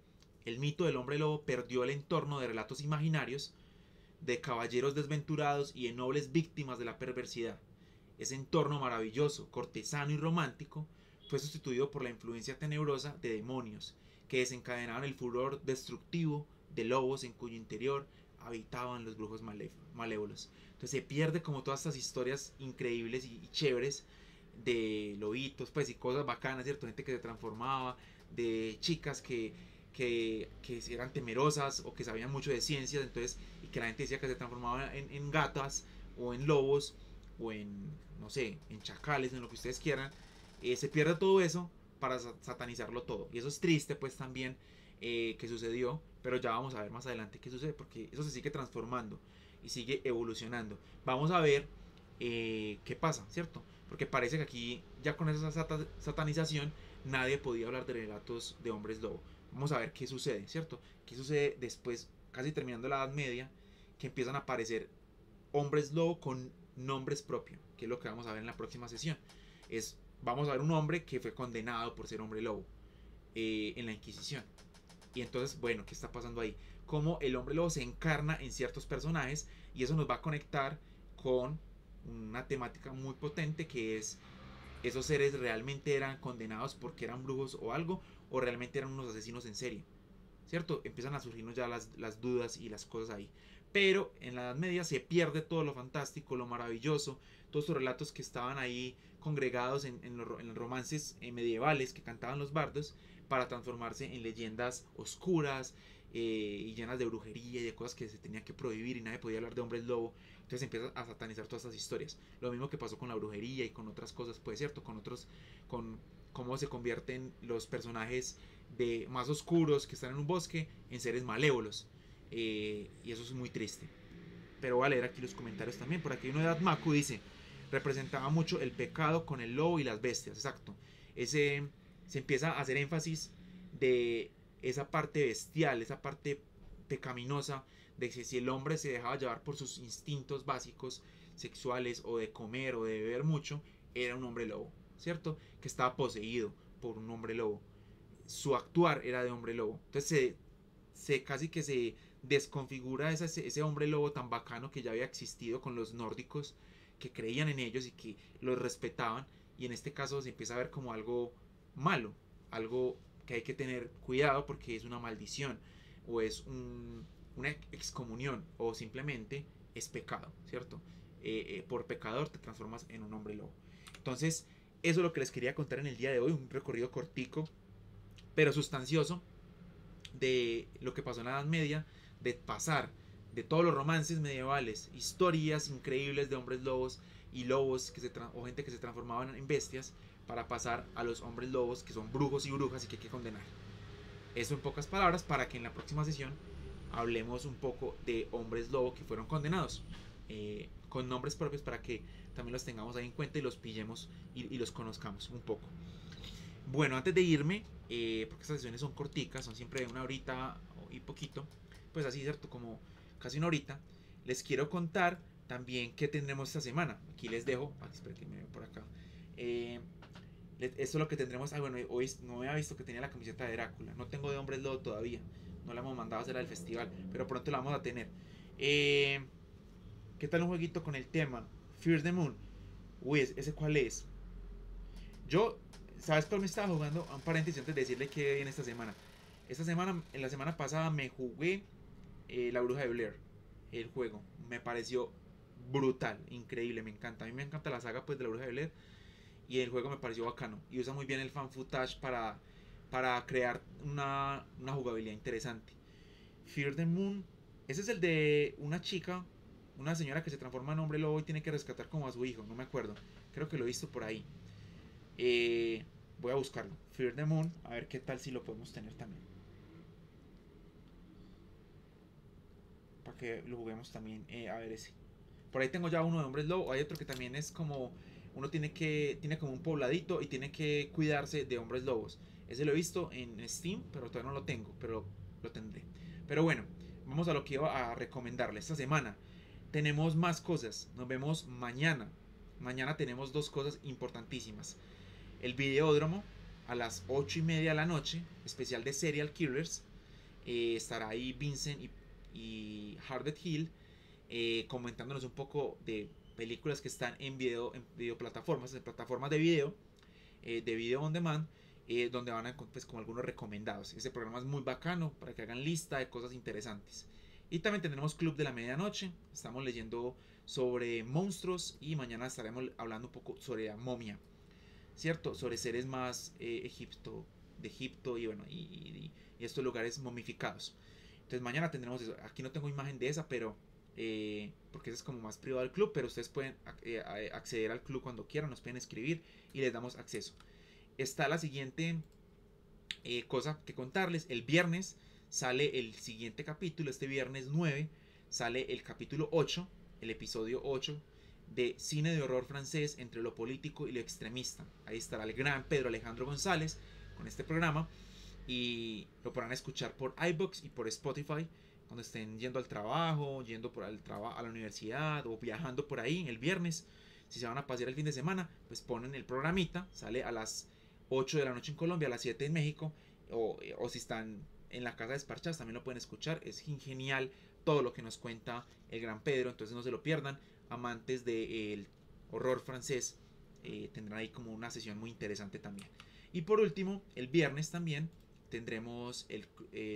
el mito del hombre lobo perdió el entorno de relatos imaginarios, de caballeros desventurados y de nobles víctimas de la perversidad. Ese entorno maravilloso, cortesano y romántico fue sustituido por la influencia tenebrosa de demonios que desencadenaban el furor destructivo de lobos en cuyo interior habitaban los brujos malévolos. Entonces se pierde como todas estas historias increíbles y chéveres de lobitos, pues, y cosas bacanas, ¿cierto? Gente que se transformaba, de chicas que eran temerosas o que sabían mucho de ciencias, entonces, y que la gente decía que se transformaban en gatas o en lobos o en, no sé, en chacales, en lo que ustedes quieran. Se pierde todo eso para satanizarlo todo. Y eso es triste, pues, también que sucedió, pero ya vamos a ver más adelante qué sucede, porque eso se sigue transformando y sigue evolucionando. Vamos a ver qué pasa, ¿cierto? Porque parece que aquí, ya con esa satanización, nadie podía hablar de relatos de hombres lobo. Vamos a ver qué sucede, ¿cierto? ¿Qué sucede después, casi terminando la Edad Media, que empiezan a aparecer hombres lobo con nombres propios, que es lo que vamos a ver en la próxima sesión? Vamos a ver un hombre que fue condenado por ser hombre lobo en la Inquisición. Y entonces, bueno, ¿qué está pasando ahí? Cómo el hombre lobo se encarna en ciertos personajes, y eso nos va a conectar con una temática muy potente, que es: ¿esos seres realmente eran condenados porque eran brujos o algo, o realmente eran unos asesinos en serie? ¿Cierto? Empiezan a surgirnos ya las dudas y las cosas ahí. Pero en la Edad Media se pierde todo lo fantástico, lo maravilloso, todos estos relatos que estaban ahí congregados en los romances medievales que cantaban los bardos, para transformarse en leyendas oscuras y llenas de brujería y de cosas que se tenían que prohibir, y nadie podía hablar de hombres lobo. Entonces empieza a satanizar todas estas historias. Lo mismo que pasó con la brujería y con otras cosas, pues, cierto, con cómo se convierten los personajes más oscuros que están en un bosque en seres malévolos. Y eso es muy triste. Pero voy a leer aquí los comentarios también. Por aquí uno de Atmaku dice: representaba mucho el pecado con el lobo y las bestias. Exacto. Se empieza a hacer énfasis de esa parte bestial, esa parte pecaminosa, de que si el hombre se dejaba llevar por sus instintos básicos sexuales, o de comer o de beber mucho, era un hombre lobo, ¿cierto? Que estaba poseído por un hombre lobo. Su actuar era de hombre lobo. Entonces casi que se desconfigura ese hombre lobo tan bacano que ya había existido con los nórdicos, que creían en ellos y que los respetaban, y en este caso se empieza a ver como algo malo, algo que hay que tener cuidado porque es una maldición, o es una excomunión, o simplemente es pecado, ¿cierto? Por pecador te transformas en un hombre lobo. Entonces, eso es lo que les quería contar en el día de hoy, un recorrido cortico pero sustancioso de lo que pasó en la Edad Media, de pasar de todos los romances medievales, historias increíbles de hombres lobos y lobos o gente que se transformaban en bestias, para pasar a los hombres lobos que son brujos y brujas y que hay que condenar. Eso en pocas palabras, para que en la próxima sesión hablemos un poco de hombres lobo que fueron condenados, con nombres propios, para que también los tengamos ahí en cuenta y los pillemos y los conozcamos un poco. Bueno, antes de irme, porque estas sesiones son corticas, son siempre de una horita y poquito, pues así, ¿cierto? Como casi una horita, les quiero contar también qué tendremos esta semana. Aquí les dejo, esperen que me vean por acá. Esto es lo que tendremos. Bueno, hoy no había visto que tenía la camiseta de Drácula. No tengo de Hombres Lobo todavía. No la hemos mandado a hacer al festival, pero pronto la vamos a tener. ¿Qué tal un jueguito con el tema? Fear the Moon. Uy, ¿ese cuál es? Yo, ¿sabes cuál me estaba jugando? Un paréntesis antes de decirle que viene esta semana. En la semana pasada me jugué La Bruja de Blair, el juego. Me pareció brutal, increíble, me encanta. A mí me encanta la saga pues de la Bruja de Blair y el juego me pareció bacano y usa muy bien el fan footage para crear una jugabilidad interesante. Fear the Moon, ese es el de una chica, una señora que se transforma en hombre lobo y tiene que rescatar como a su hijo, no me acuerdo, creo que lo he visto por ahí. Voy a buscarlo, Fear the Moon, a ver qué tal si lo podemos tener también. Para que lo juguemos también, a ver ese. Por ahí tengo ya uno de hombres lobo, hay otro que también es como, uno tiene como un pobladito y tiene que cuidarse de hombres lobos. Ese lo he visto en Steam, pero todavía no lo tengo, pero lo tendré. Pero bueno, vamos a lo que iba a recomendarle esta semana. Tenemos más cosas, nos vemos mañana. Mañana tenemos dos cosas importantísimas. El videódromo a las 8:30 de la noche, especial de Serial Killers. Estará ahí Vincent y Hardet Hill comentándonos un poco de películas que están en video plataformas, en plataformas de video on demand, donde van a pues como algunos recomendados. Ese programa es muy bacano para que hagan lista de cosas interesantes. Y también tendremos Club de la Medianoche, estamos leyendo sobre monstruos y mañana estaremos hablando un poco sobre la momia, ¿cierto? Sobre seres más de Egipto y bueno, y estos lugares momificados. Entonces mañana tendremos eso. Aquí no tengo imagen de esa, pero porque eso es como más privado del club, pero ustedes pueden acceder al club cuando quieran, nos pueden escribir y les damos acceso. Está la siguiente cosa que contarles. El viernes sale el siguiente capítulo, este viernes 9 sale el capítulo 8, el episodio 8 de Cine de Horror Francés entre lo político y lo extremista. Ahí estará el gran Pedro Alejandro González con este programa y lo podrán escuchar por iVoox y por Spotify cuando estén yendo al trabajo, yendo por a la universidad o viajando por ahí el viernes. Si se van a pasear el fin de semana, pues ponen el programita, sale a las 8 de la noche en Colombia, a las 7 en México, o si están en la casa de desparchadas también lo pueden escuchar. Es genial todo lo que nos cuenta el gran Pedro, entonces no se lo pierdan. Amantes del horror francés tendrán ahí como una sesión muy interesante también. Y por último, el viernes también tendremos el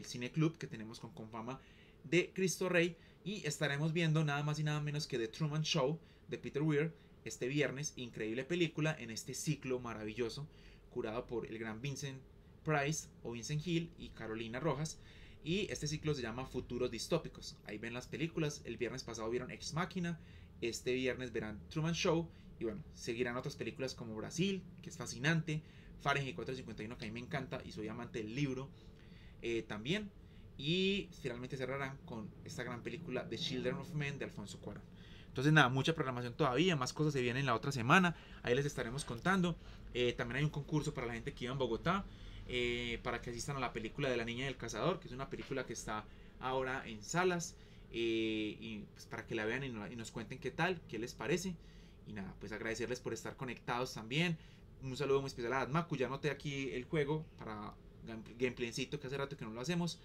Cine Club que tenemos con Confama de Cristo Rey y estaremos viendo nada más y nada menos que The Truman Show de Peter Weir este viernes. Increíble película en este ciclo maravilloso curado por el gran Vincent Price o Vincent Hill y Carolina Rojas, y este ciclo se llama Futuros Distópicos. Ahí ven las películas. El viernes pasado vieron Ex Machina, este viernes verán Truman Show y bueno, seguirán otras películas como Brasil, que es fascinante, Fahrenheit 451, que a mí me encanta y soy amante del libro también. Y finalmente cerrarán con esta gran película The Children of Men de Alfonso Cuarón. Entonces nada, mucha programación todavía, más cosas se vienen la otra semana, ahí les estaremos contando. También hay un concurso para la gente que vive en Bogotá, para que asistan a la película de La Niña y el Cazador, que es una película que está ahora en salas, y pues para que la vean y nos cuenten qué tal, qué les parece. Y nada, pues agradecerles por estar conectados también. Un saludo muy especial a Admaku, ya noté aquí el juego para gameplaycito que hace rato que no lo hacemos.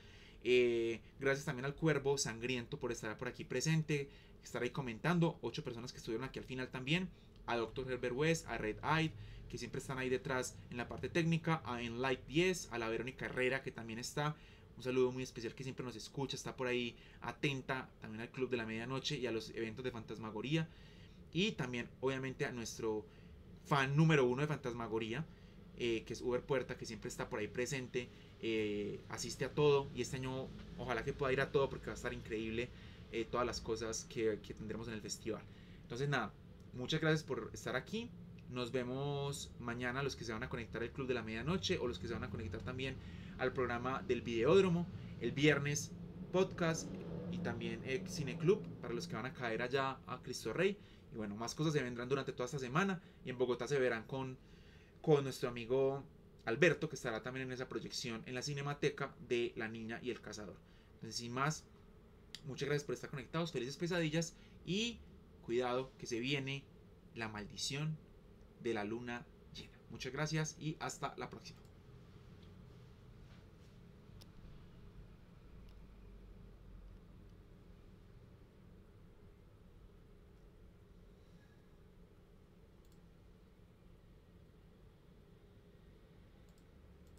Gracias también al Cuervo Sangriento por estar por aquí presente, estar ahí comentando. 8 personas que estuvieron aquí al final también. A Dr. Herbert West, a Red Eye, que siempre están ahí detrás en la parte técnica. A Enlight 10, a la Verónica Herrera, que también está. Un saludo muy especial, que siempre nos escucha, está por ahí atenta. También al Club de la Medianoche y a los eventos de Fantasmagoría. Y también, obviamente, a nuestro fan número 1 de Fantasmagoría, que es Uber Puerta, que siempre está por ahí presente. Asiste a todo y este año ojalá que pueda ir a todo porque va a estar increíble todas las cosas que tendremos en el festival. Entonces nada, muchas gracias por estar aquí. Nos vemos mañana los que se van a conectar al Club de la Medianoche o los que se van a conectar también al programa del Videódromo. El viernes podcast y también Cine Club para los que van a caer allá a Cristo Rey. Y bueno, más cosas se vendrán durante toda esta semana y en Bogotá se verán con nuestro amigo Alberto, que estará también en esa proyección en la Cinemateca de La Niña y el Cazador. Entonces, sin más, muchas gracias por estar conectados, felices pesadillas y cuidado que se viene la maldición de la luna llena. Muchas gracias y hasta la próxima.